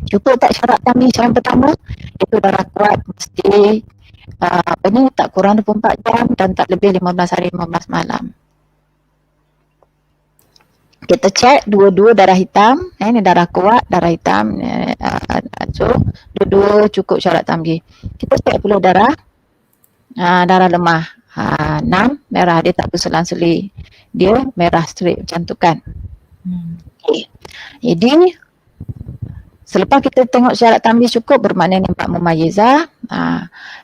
Cukup tak syarat tamyiz yang pertama? Itu darah kuat mesti tak kurang 24 jam dan tak lebih 15 hari 15 malam. Kita cek dua-dua darah hitam, ini darah kuat, darah hitam, so dua-dua cukup syarat tamyiz. Kita cek pula darah lemah, 6 merah, dia tak berselang-seli, dia merah straight macam tu kan. Okay. Jadi selepas kita tengok syarat tamyiz cukup, bermaknanya bab mumayyizah.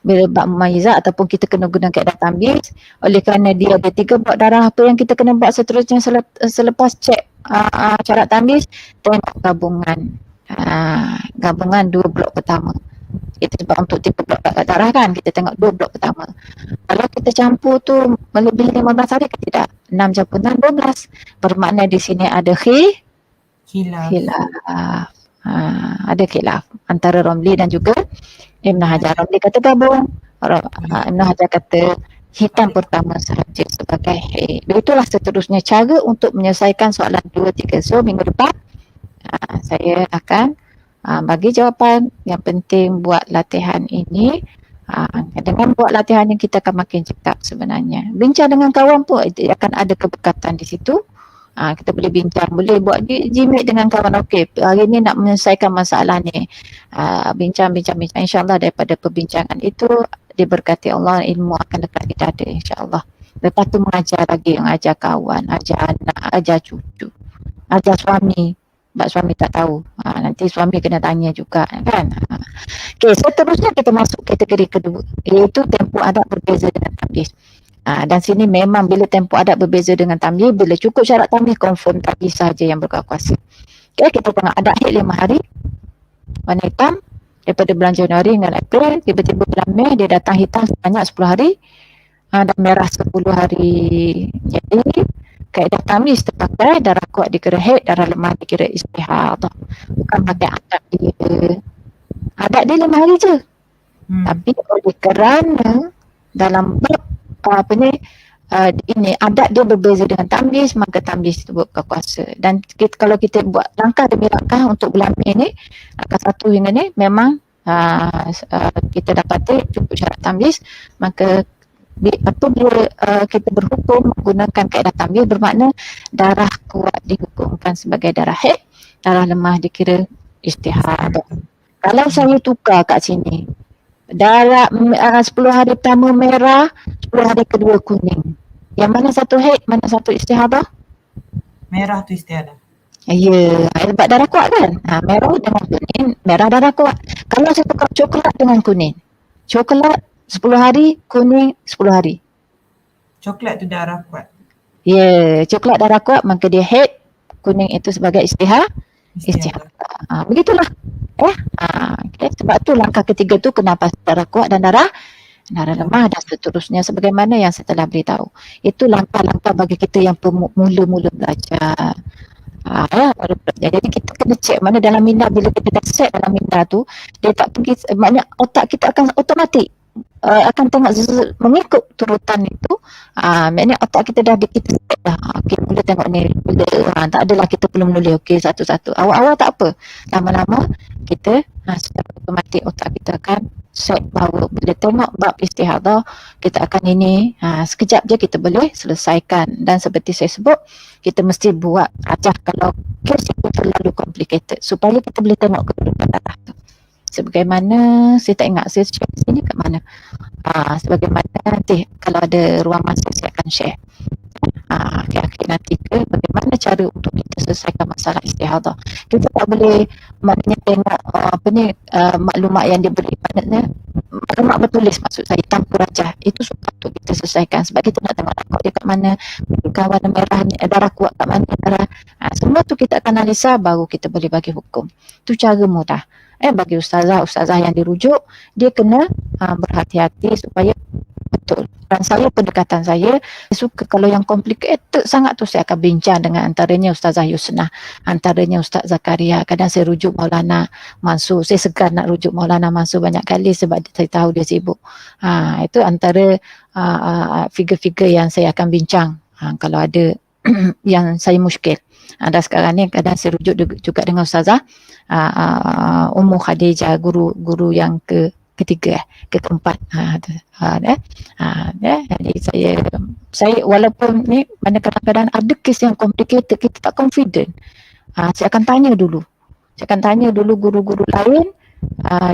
Bila bab mumayyizah ataupun kita kena guna kaedah tamyiz, oleh kerana dia ada 3 blok darah, apa yang kita kena buat seterusnya selepas cek syarat tamyiz? Tengok gabungan. Gabungan 2 blok pertama. Kita sebab untuk 3 blok darah kan, kita tengok 2 blok pertama. Kalau kita campur tu melebihi 15 hari ke tidak? 6 campur 6, 12. Bermakna di sini ada khilaf. Ada khilaf antara Romli dan juga Ibn Hajar. Romli kata gabung, Ibn Hajar kata hitam pertama sahaja sebagai haid. Itulah seterusnya cara untuk menyelesaikan soalan 2, 3. So minggu depan saya akan bagi jawapan. Yang penting buat latihan ini. Dengan buat latihan ini kita akan makin cekap sebenarnya. Bincang dengan kawan pun akan ada keberkatan di situ. Kita boleh bincang, boleh buat jimik dengan kawan. Okey, hari ni nak menyelesaikan masalah ni. Bincang. InsyaAllah daripada perbincangan itu diberkati Allah, ilmu akan dekat di dada insyaAllah. Lepas tu mengajar lagi, mengajar kawan, ajar anak, ajar cucu, ajar suami. Sebab suami tak tahu. Nanti suami kena tanya juga kan. Okey, seterusnya kita masuk kategori kedua, iaitu tempoh adat berbeza dengan tamyiz. Dan sini memang bila tempoh adat berbeza dengan tamyiz, bila cukup syarat tamyiz, confirm tamyiz sahaja yang berkuasa. Okay, kita tengok adat haid 5 hari, warna hitam, daripada bulan Januari hingga April. Tiba-tiba bulan Mei dia datang hitam sebanyak 10 hari, dan merah 10 hari. Jadi kaedah tamyiz terpakai, darah kuat dikira haid, darah lemah dikira istihadah. Bukan pakai adat dia. Adat dia 5 hari je. Tapi oleh kerana dalam bab ini adat dia berbeza dengan tamyiz, maka tamyiz itu berkuasa. Dan kalau kita buat langkah demi langkah untuk bulan Mei ni, langkah 1 hingga ni memang kita dapati cukup syarat tamyiz, maka apabila kita berhukum menggunakan kaedah tamyiz, bermakna darah kuat dihukumkan sebagai darah haid, darah lemah dikira istihadah. Kalau saya tukar kat sini, darah 10 hari pertama merah, 10 hari kedua kuning, yang mana satu haid, mana satu istihadah? Merah tu istiadah. Ya, sebab darah kuat kan. Merah dengan kuning, merah darah kuat. Kalau saya tukar coklat dengan kuning, coklat 10 hari, kuning 10 hari. Coklat tu darah kuat. Ya, coklat darah kuat maka dia head, kuning itu sebagai istihadah. Begitulah. Okay. Sebab tu langkah ketiga tu kenapa darah kuat dan darah lemah dan seterusnya sebagaimana yang saya telah beritahu. Itu langkah-langkah bagi kita yang mula-mula belajar. Jadi kita kena cek mana dalam minda, bila kita dah set dalam minda tu, dia tak pergi, maknanya otak kita akan otomatik akan tengok mengikut turutan itu. Maknanya otak kita dah kita set dah. Okay, mula tengok ni, tak adalah kita belum menulis. Okay, satu-satu. Awal-awal tak apa. Lama-lama kita secara otomatik otak kita akan set bahawa bila tengok bab istihadah, kita akan ini, sekejap je kita boleh selesaikan. Dan seperti saya sebut, kita mesti buat rajah kalau kes itu terlalu complicated supaya kita boleh tengok kedudukan darah tu. Sebagaimana saya tak ingat saya share sini kat mana. Sebagaimana nanti kalau ada ruang masa saya akan share. Akhir-akhir nanti ke bagaimana cara untuk kita selesaikan masalah istihadah. Kita tak boleh maknanya tengok maklumat yang diberi, maknanya maklumat bertulis maksud saya tanpa rajah. Itu sukar untuk kita selesaikan sebab kita nak tengok darah dia kat mana, warna merah ni, darah kuat kat mana, darah. Semua tu kita akan analisa baru kita boleh bagi hukum. Tu cara mudah. Bagi ustazah yang dirujuk, dia kena berhati-hati supaya betul. Dan saya, pendekatan saya suka kalau yang complicated sangat tu saya akan bincang dengan antaranya Ustazah Yusnah, antaranya Ustaz Zakaria. Kadang saya rujuk Maulana Mansur. Saya segan nak rujuk Maulana Mansur banyak kali sebab saya tahu dia sibuk. Itu antara figure-figure yang saya akan bincang kalau ada yang saya muskil. Dan sekarang ni kadang saya rujuk juga dengan Ustazah Ummu Khadijah, guru yang keempat. Jadi saya walaupun ni mana kadang-kadang ada kes yang complicated, kita tak confident. Saya akan tanya dulu guru-guru lain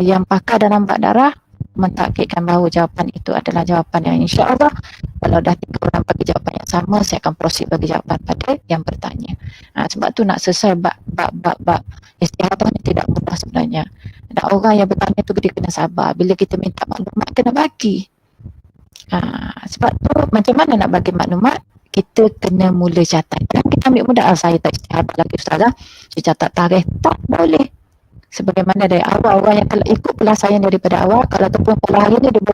yang pakar dalam bab darah, mentakkidkan bahawa jawapan itu adalah jawapan yang insya-Allah kalau dah 3 orang bagi jawapan yang sama, saya akan proceed bagi jawapan pada yang bertanya. Sebab tu nak selesai bab istihadah ni tidak mudah sebenarnya. Dan orang yang bertanya tu dia kena sabar. Bila kita minta maklumat, kena bagi. Sebab tu macam mana nak bagi maklumat? Kita kena mula catat. Dan kita ambil mudah. Saya tak istihadah lagi ustazah, saya catat tarikh. Tak boleh. Sebagaimana dari awal, orang yang telah ikut pelaksanaan daripada awal, kalau ataupun kalau hari ni dia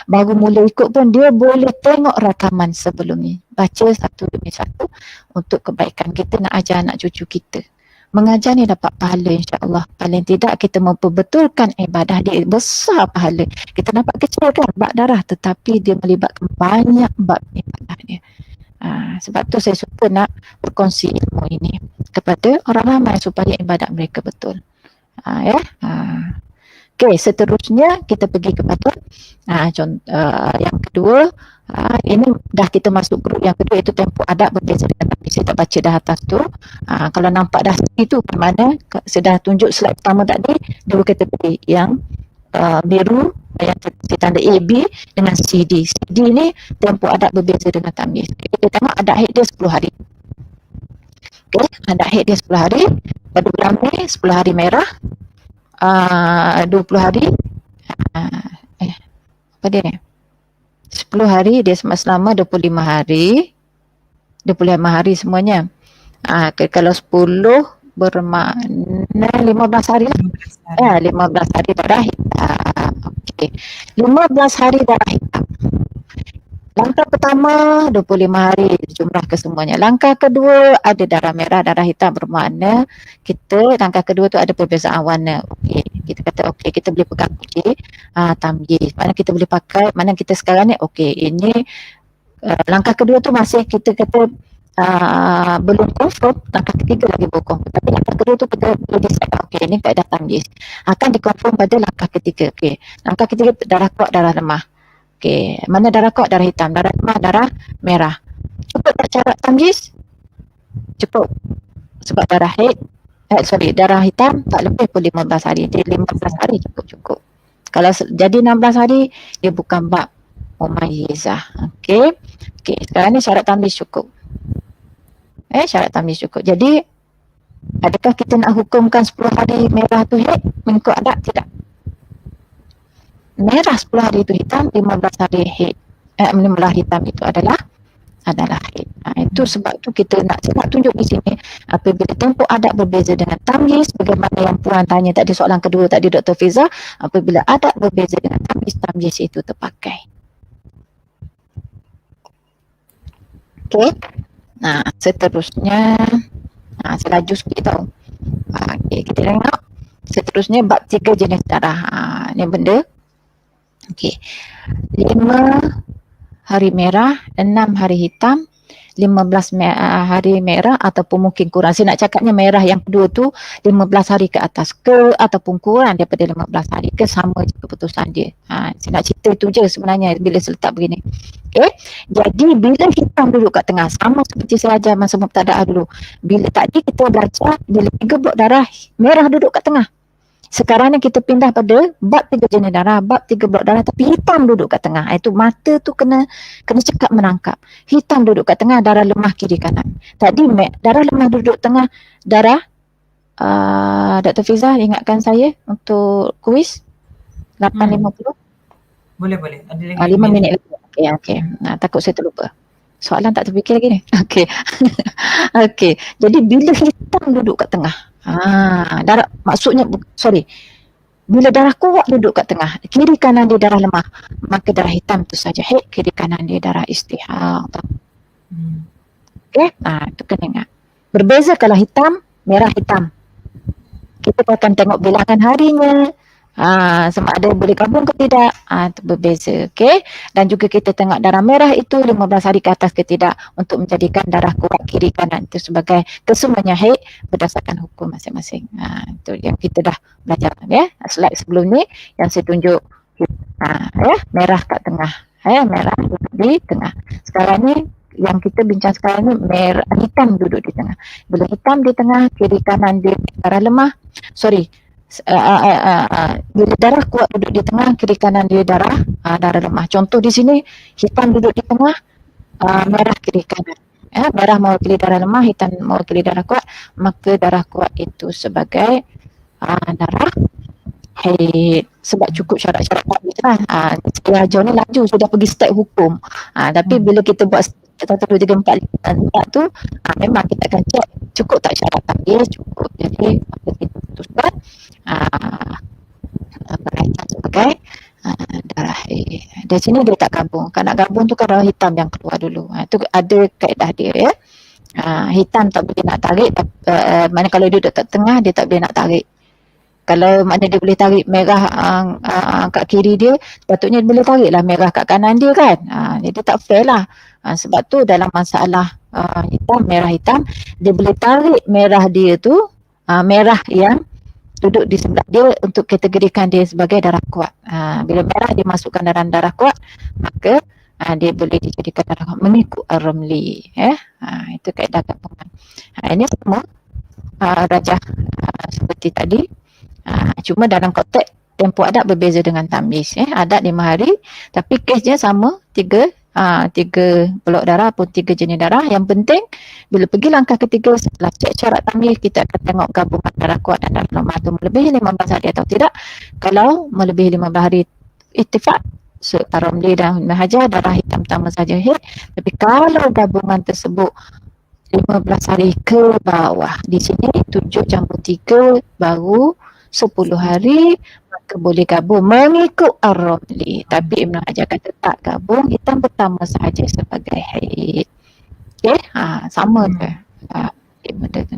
baru mula ikut pun, dia boleh tengok rakaman sebelum ni. Baca satu demi satu untuk kebaikan kita nak ajar anak cucu kita. Mengajar ni dapat pahala insya-Allah. Paling tidak kita memperbetulkan ibadah dia, besar pahala. Kita dapat kecil kan bab darah, tetapi dia melibatkan banyak bab ibadah dia. Sebab tu saya suka nak berkongsi ilmu ini kepada orang ramai supaya ibadat mereka betul. Okey, seterusnya kita pergi kepada yang kedua. Ini dah kita masuk grup yang kedua, itu tempoh adab berbeza dengan Nabi. Saya tak baca dah atas tu. Kalau nampak dah itu mana saya dah tunjuk slide pertama tadi, dua kategori yang biru yang tanda A, B dengan CD. CD ni tempoh adab berbeza dengan tamyiz. Kita tengok adab haid dia 10 hari. Okay, adab haid dia 10 hari. Pada bulan Mei 10 hari merah, 20 hari apa dia ni? 10 hari dia selama 25 hari. 25 hari semuanya. Kalau 10 bermakna 15 hari lah. 15 hari darah hitam. Okey. 15 hari darah hitam. Langkah pertama 25 hari jumlah kesemuanya. Langkah kedua ada darah merah, darah hitam, bermakna kita langkah kedua tu ada perbezaan warna. Okey, kita kata okey, kita boleh pegang kunci tamyiz. Mana kita boleh pakai, mana kita sekarang ni okey, ini langkah kedua tu masih kita kata belum confirm, langkah ketiga lagi belum confirm. Tapi langkah kedua tu kita boleh decide okey, ini kaedah tamyiz. Akan dikonfirm pada langkah ketiga. Okey, langkah ketiga darah kuat, darah lemah. Okey, mana darah kuat, darah hitam, darah lemah, darah merah. Cukup tak cara tamyiz? Cukup. Sebab darah haid, darah hitam tak lebih pun 15 hari. Dia 15 hari cukup. Kalau jadi 16 hari, dia bukan bab mumayyizah. Okey. Okey, sekarang ni syarat tamyiz cukup. Syarat tamyiz cukup. Jadi adakah kita nak hukumkan 10 hari merah tu haid mengikut adat? Tidak. Merah 10 hari itu hitam, 15 hari haid. 15 hitam itu adalah haid. Itu sebab tu kita nak tunjuk di sini apabila tempoh adat berbeza dengan tamyiz, bagaimana yang puan tanya tadi soalan kedua tadi Dr. Fiza, apabila adat berbeza dengan tamyiz itu terpakai. Okey. Seterusnya selaju sikit tau. Okay, kita tengok seterusnya bab 3 jenis darah. Ni benda. Okey. 5 hari merah, 6 hari hitam, 15 hari merah ataupun mungkin kurang. Saya nak cakapnya merah yang kedua tu 15 hari ke atas ke ataupun kurang daripada 15 hari ke, sama je keputusan dia. Saya nak cerita tu je sebenarnya bila saya letak begini. Okay. Jadi bila hitam duduk kat tengah, sama seperti saya ajar masa mubtada'ah dulu. Bila tadi kita belajar bila 3 blok darah merah duduk kat tengah. Sekarang ni kita pindah pada bab 3 jenis darah, bab 3 blok darah tapi hitam duduk kat tengah. Itu mata tu kena cekap menangkap. Hitam duduk kat tengah, darah lemah kiri kanan. Tadi darah lemah duduk tengah, darah Dr. Fiza ingatkan saya untuk kuis 8.50. Boleh. Ada lagi 5 minit lagi. Okey. Takut saya terlupa. Soalan tak terfikir lagi ni. Okey. Okey. Jadi bila hitam duduk kat tengah, darah maksudnya bila darah kuat duduk kat tengah, kiri kanan dia darah lemah, maka darah hitam tu saja haid, kiri kanan dia darah istihadh. Okey, itu kena ingat. Berbeza kalau hitam, merah hitam. Kita akan tengok bilangan harinya, sama ada boleh gabung ke tidak, itu berbeza. Okey, dan juga kita tengok darah merah itu 15 hari ke atas ke tidak untuk menjadikan darah kuat kiri kanan itu sebagai kesemuanya haid berdasarkan hukum masing-masing. Itu yang kita dah belajar ya. Slide sebelum ni yang saya tunjuk merah kat tengah, merah duduk di tengah. Sekarang ni yang kita bincang sekarang ni hitam duduk di tengah. Bila hitam di tengah, kiri kanan dia darah lemah. Bila darah kuat duduk di tengah, kiri kanan dia darah lemah. Contoh di sini hitam duduk di tengah, merah kiri kanan. Merah mewakili darah lemah, hitam mewakili darah kuat, maka darah kuat itu sebagai darah haid. Sebab cukup syarat-syarat tadi lah. Saya ajar ni laju sudah pergi step hukum. Tapi bila kita buat 1, 2, 3, 4, 5 tu memang kita akan cek cukup tak syarat tadi, cukup. Jadi maka kita putuskan berkaitan sebagai darah haid. Di sini dia tak gabung. Kalau nak gabung tu kan darah hitam yang keluar dulu. Itu ada kaedah dia ya. Hitam tak boleh nak tarik, mana kalau dia duduk kat tengah dia tak boleh nak tarik. Kalau mana dia boleh tarik merah kat kiri dia, sepatutnya dia boleh tarik lah merah kat kanan dia kan. Jadi tak fair lah. Sebab tu dalam masalah merah hitam, dia boleh tarik merah dia tu, merah yang duduk di sebelah dia untuk kategorikan dia sebagai darah kuat. Bila merah dimasukkan dalam darah kuat, maka dia boleh dijadikan darah kuat mengikut Ar-Ramli. Itu kaedah gabungan. Ini semua rajah seperti tadi. Cuma dalam konteks tempoh adat berbeza dengan tamyiz. Adat 5 hari tapi kesnya sama 3 blok darah pun 3 jenis darah. Yang penting bila pergi langkah ketiga setelah cek syarat tamyiz, kita akan tengok gabungan darah kuat dan darah lemah itu melebihi 15 hari atau tidak. Kalau melebihi 15 hari ittifaq Ar-Ramli dan Ibn Hajar, darah hitam pertama saja haid. Tapi kalau gabungan tersebut 15 hari ke bawah, di sini tunjuk jambul 3 baru 10 hari, maka boleh gabung mengikut Ar-Ramli. Tapi Ibn Hajar kata tak gabung, hitam pertama sahaja sebagai haid. Okey, sama ke?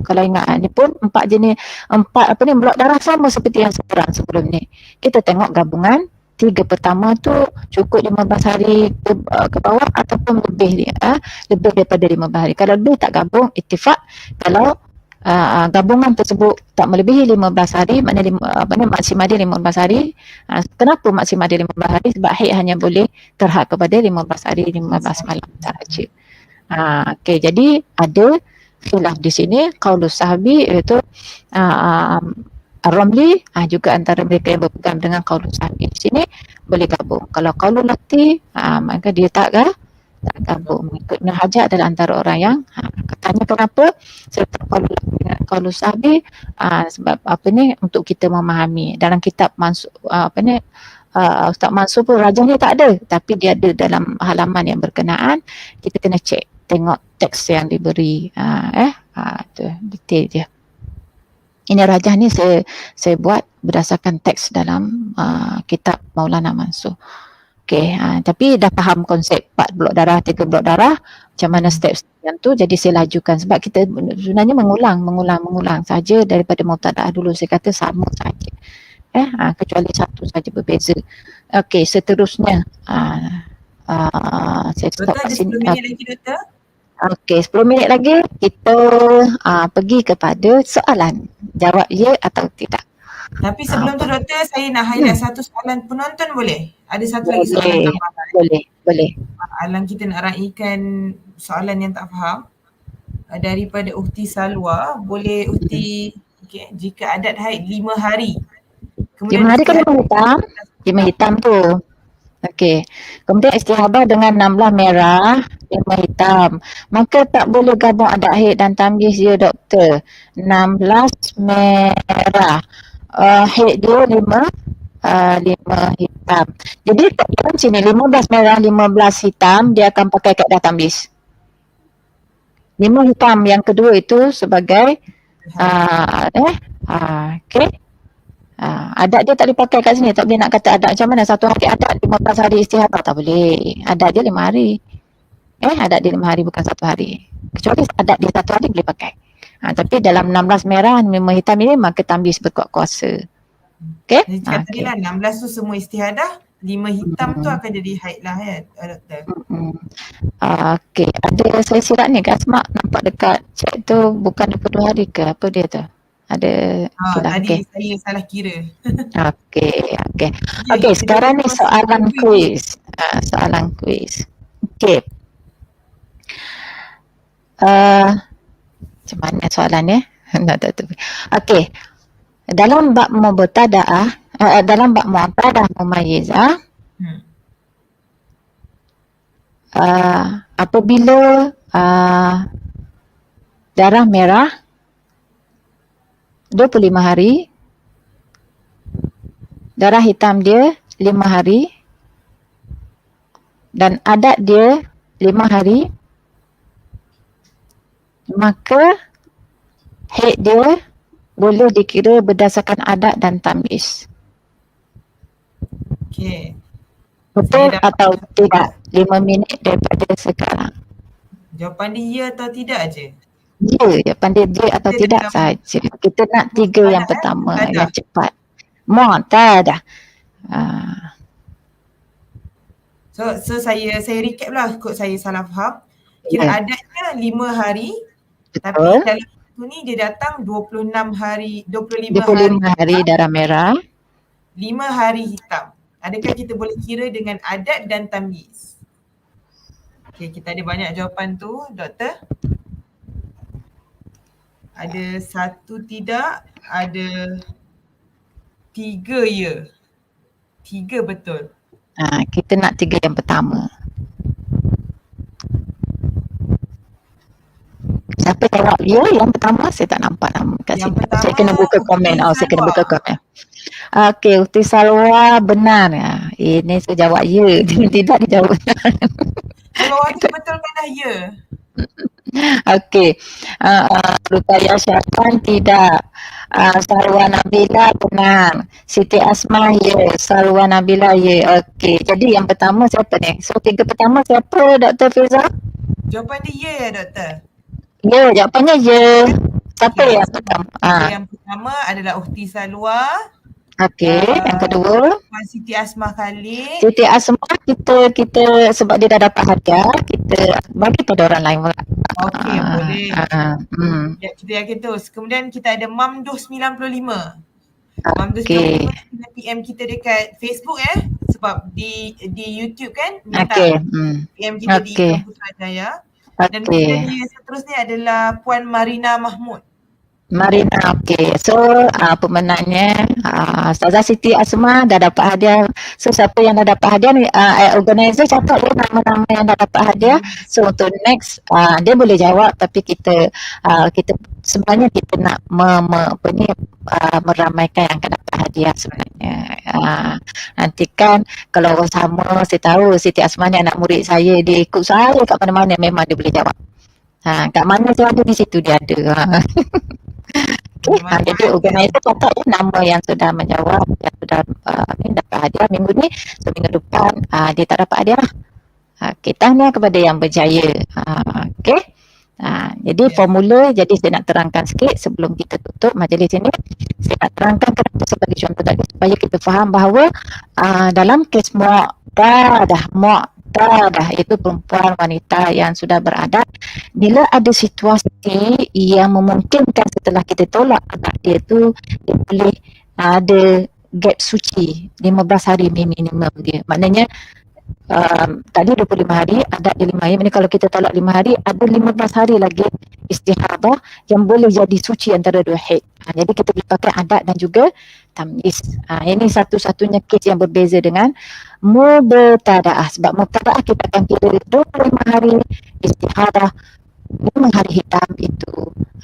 Kalau ingat ni pun 4 jenis, 4 blok darah sama seperti yang sekarang sebelum ni. Kita tengok gabungan 3 pertama tu cukup 15 hari ke bawah ataupun lebih daripada 15 hari. Kalau lebih tak gabung, ittifaq. Kalau gabungan tersebut tak melebihi 15 hari, maknanya maksimal dia 15 hari. Kenapa maksimal dia 15 hari? Sebab haid hanya boleh terhad kepada 15 hari, 15 malam sahaja. Okey, jadi ada khilaf di sini. Qaulus sahabi iaitu Ar-Ramli juga antara mereka yang berpegang dengan qaulus sahabi di sini boleh gabung. Kalau qaulul lati maka dia tak tak gabung mengikut Minhajat adalah antara orang yang katanya kenapa serta Qaulus Sahbi sebab apa ni untuk kita memahami dalam kitab Ustaz Mansur pun rajah ni tak ada tapi dia ada dalam halaman yang berkenaan, kita kena cek tengok teks yang diberi tu detail dia. Ini rajah ni saya buat berdasarkan teks dalam kitab Maulana Mansur. Okey, tapi dah faham konsep 4 blok darah, 3 blok darah, macam mana step yang tu, jadi saya lajukan sebab kita sebenarnya mengulang saja daripada mubtadaah dulu. Saya kata sama saja. Kecuali satu saja berbeza. Okey, seterusnya saya stop kat sini. 10 minit lagi Doktor. Okey, 10 minit lagi kita pergi kepada soalan. Jawab ya atau tidak. Tapi sebelum tu Doktor, saya nak highlight satu soalan penonton boleh? Ada satu lagi soalan tambahan. Boleh. Alang kita nak raikan soalan yang tak faham daripada Ukti Salwa. Boleh Ukti, jika adat haid 5 hari. 5 hari kan lima hitam tu. Okey. Kemudian istihadah dengan 16 merah, 5 hitam. Maka tak boleh gabung adat haid dan tamyiz ya Doktor. 16 merah. Haid dia 5 hitam. Jadi dalam sini 15 merah, 15 hitam dia akan pakai kaedah tamyiz. 5 hitam yang kedua itu sebagai okey. Adat dia tak dipakai kat sini. Tak boleh nak kata adat macam mana. Satu hari adat 15 hari istihadah. Tak boleh. Adat dia 5 hari. Adat dia 5 hari bukan 1 hari. Kecuali adat dia 1 hari boleh pakai. Tapi dalam 16 merah, 5 hitam ini maka tamyiz berkuat kuasa. Okey? Jadi tadi lah 16 tu semua istihadah, 5 hitam tu akan jadi haid lah ya Doktor. Okey, ada saya silap ni Kak Asma, nampak dekat chat tu bukan 22 hari ke apa dia tu? Ada silap. Tadi saya salah kira. Okey, sekarang ni soalan kuis. Soalan kuis. Okey. Macam mana soalannya? Okey. Dalam bab mubtadaah, dalam bab mu'tadah mumayyizah, apabila darah merah 25 hari, darah hitam dia 5 hari dan adat dia 5 hari, maka haid dia boleh dikira berdasarkan adat dan tamyiz. Okey. Betul atau tidak? 5 minit daripada sekarang. Jawapan dia ya atau tidak aje. Ya, jawapan dia atau tidak saja. Kita nak 3 yang pertama yang cepat. Mu'tadah. So saya recap lah kot saya salah faham. Kira adatnya 5 hari. Betul. Tapi dalam tu ni dia datang 25 hari darah merah, 5 hari hitam. Adakah kita boleh kira dengan adat dan tamyiz? Okey, kita ada banyak jawapan tu, Doktor. Ada 1 tidak, ada 3 ya. 3 betul. Kita nak 3 yang pertama. Siapa jawab ya yang pertama? Saya tak nampak nama kat sini. Saya kena buka komen. Saya kena buka komen. Okey, Ukti Salwa benar. Ini saya jawab ya. Tidak dijawab benar. Kalau ada betulkanlah ya. Okey. Rukaya Syafan tidak. Sarwa Nabila benar. Siti Asma ya. Sarwa Nabila ya. Okey. Jadi yang pertama siapa ni? So 3 pertama siapa Dr. Firza? Jawapan dia ya Doktor. Ya, jawapannya ya. Siapa yang pertama? Yang pertama adalah Ukti Salwa. Okey, yang kedua Siti Asma Khalid. Siti Asma kita sebab dia dah dapat hadiah, kita bagi pada orang lain pula. Okey, boleh. Ya, kita yakin terus. Kemudian kita ada Mamduh 95. Mamduh 95 PM kita dekat Facebook sebab di YouTube kan minta PM kita di Kampus Rajaya. Dan kemudian yang seterusnya adalah Puan Marina Mahmud. Marina, okey. So, pemenangnya Ustazah Siti Asma dah dapat hadiah. So, siapa yang dah dapat hadiah ni, organizer catat dia nama-nama yang dah dapat hadiah. So, untuk next, dia boleh jawab tapi kita sebenarnya kita nak meramaikan yang akan dapat hadiah sebenarnya. Nanti kan kalau sama, saya tahu Siti Asma ni anak murid saya, dia ikut saya kat mana-mana memang dia boleh jawab. Kat mana dia ada, di situ dia ada. Jadi organizer catat nama yang sudah menjawab, yang sudah dapat hadiah minggu ni. So minggu depan dia tak dapat hadiah lah. Tahniah kepada yang berjaya. Okey. Jadi formula, jadi saya nak terangkan sikit sebelum kita tutup majlis ini. Saya nak terangkan kenapa sebagai contoh tadi supaya kita faham bahawa dalam kes mu'tadah itu perempuan wanita yang sudah beradat, bila ada situasi yang memungkinkan setelah kita tolak anak dia tu, dia boleh ada gap suci 15 hari minimum dia. Maknanya tadi 25 hari, adat dia 5 hari. Maksudnya kalau kita tolak 5 hari, ada 15 hari lagi istihadah yang boleh jadi suci antara dua haid. Jadi kita boleh pakai adat dan juga tamyiz. Ini satu-satunya kes yang berbeza dengan mubtada'ah. Sebab mubtada'ah kita akan kira 25 hari istihadah, 5 hari hitam itu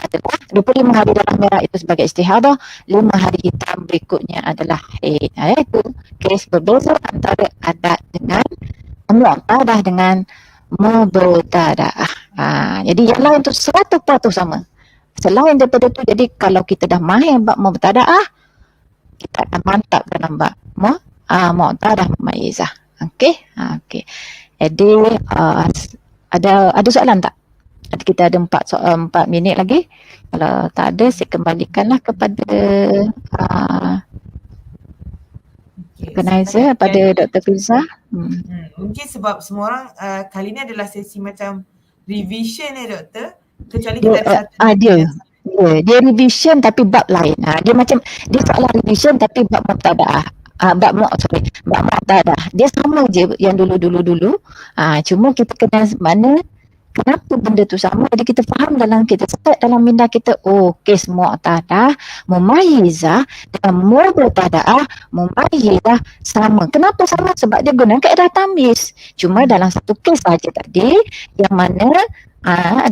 adalah 25 hari darah merah itu sebagai istihadah, 5 hari hitam berikutnya adalah haid. Itu kes berbeza antara adat dengan mu'tadah dengan mubtada'ah. Jadi yang lain tu 100% sama. Selain daripada tu, jadi kalau kita dah mahir bab mubtada'ah, kita akan mantap dalam bab mu'tadah mumayyizah. Okey. Jadi ada soalan tak? Kita ada 4 minit lagi. Kalau tak ada, saya kembalikanlah kepada organizer, pada Dr. Fiza. Mungkin sebab semua orang kali ni adalah sesi macam revision doktor. Kecuali kita ada satu dia revision tapi bab lain. Dia macam dia soalan revision tapi bab mubtada'ah. Bab mu'tadah. Dia sama je yang dulu. Cuma kita kena mana kenapa benda tu sama, jadi kita faham kita start dalam minda kita, kes mu'tadah mumayyizah dan mubtada'ah mumayyizah sama. Kenapa sama? Sebab dia guna kaedah tamyiz. Cuma dalam satu kes saja tadi yang mana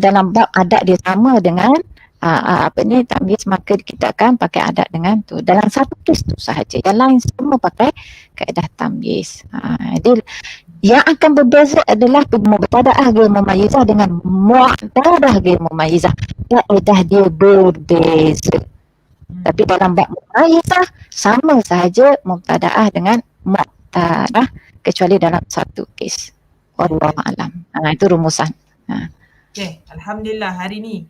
dalam bab adat dia sama dengan tamyiz, maka kita akan pakai adat dengan tu. Dalam satu kes tu sahaja. Yang lain semua pakai kaedah tamyiz. Jadi yang akan berbeza adalah mubtada'ah ghair mumayyizah dengan mu'tadah ghair mumayyizah. Kaedah dia berbeza. Tapi dalam bab mumayyizah sama sahaja mubtada'ah dengan mu'tadah kecuali dalam satu kes. Wallahu a'lam. Itu rumusan. Okey, alhamdulillah hari ni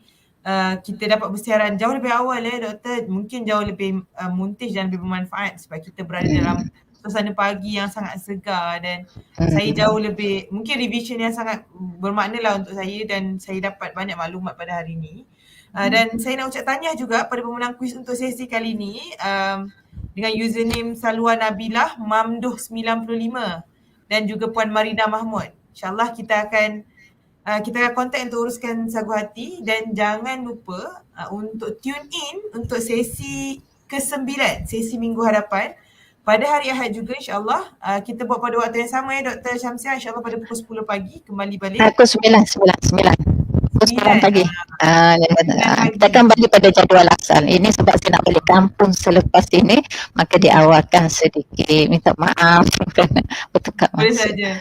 kita dapat bersiaran jauh lebih awal doktor. Mungkin jauh lebih muntis dan lebih bermanfaat sebab kita berada dalam suasana pagi yang sangat segar dan saya jauh lebih, mungkin revision yang sangat bermakna lah untuk saya dan saya dapat banyak maklumat pada hari ni. Dan saya nak ucap tahniah juga pada pemenang kuis untuk sesi kali ni dengan username Salwa Nabilah Mamduh 95 dan juga Puan Marina Mahmud. InsyaAllah kita akan kontak untuk uruskan sagu hati dan jangan lupa untuk tune in untuk sesi ke-9, sesi minggu hadapan. Pada hari Ahad juga insyaAllah kita buat pada waktu yang sama Dr. Syamsiah, insyaAllah pada pukul 10 pagi kembali balik. Pukul 9 pagi. Kita akan balik pada jadual asal. Ini sebab saya nak balik kampung selepas ini, maka diawalkan sedikit. Minta maaf kerana bertukar masa. Boleh saja.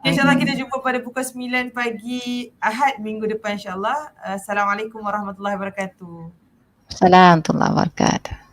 InsyaAllah kita jumpa pada pukul 9 pagi Ahad minggu depan insyaAllah. Assalamualaikum warahmatullahi wabarakatuh. Assalamualaikum warahmatullahi wabarakatuh.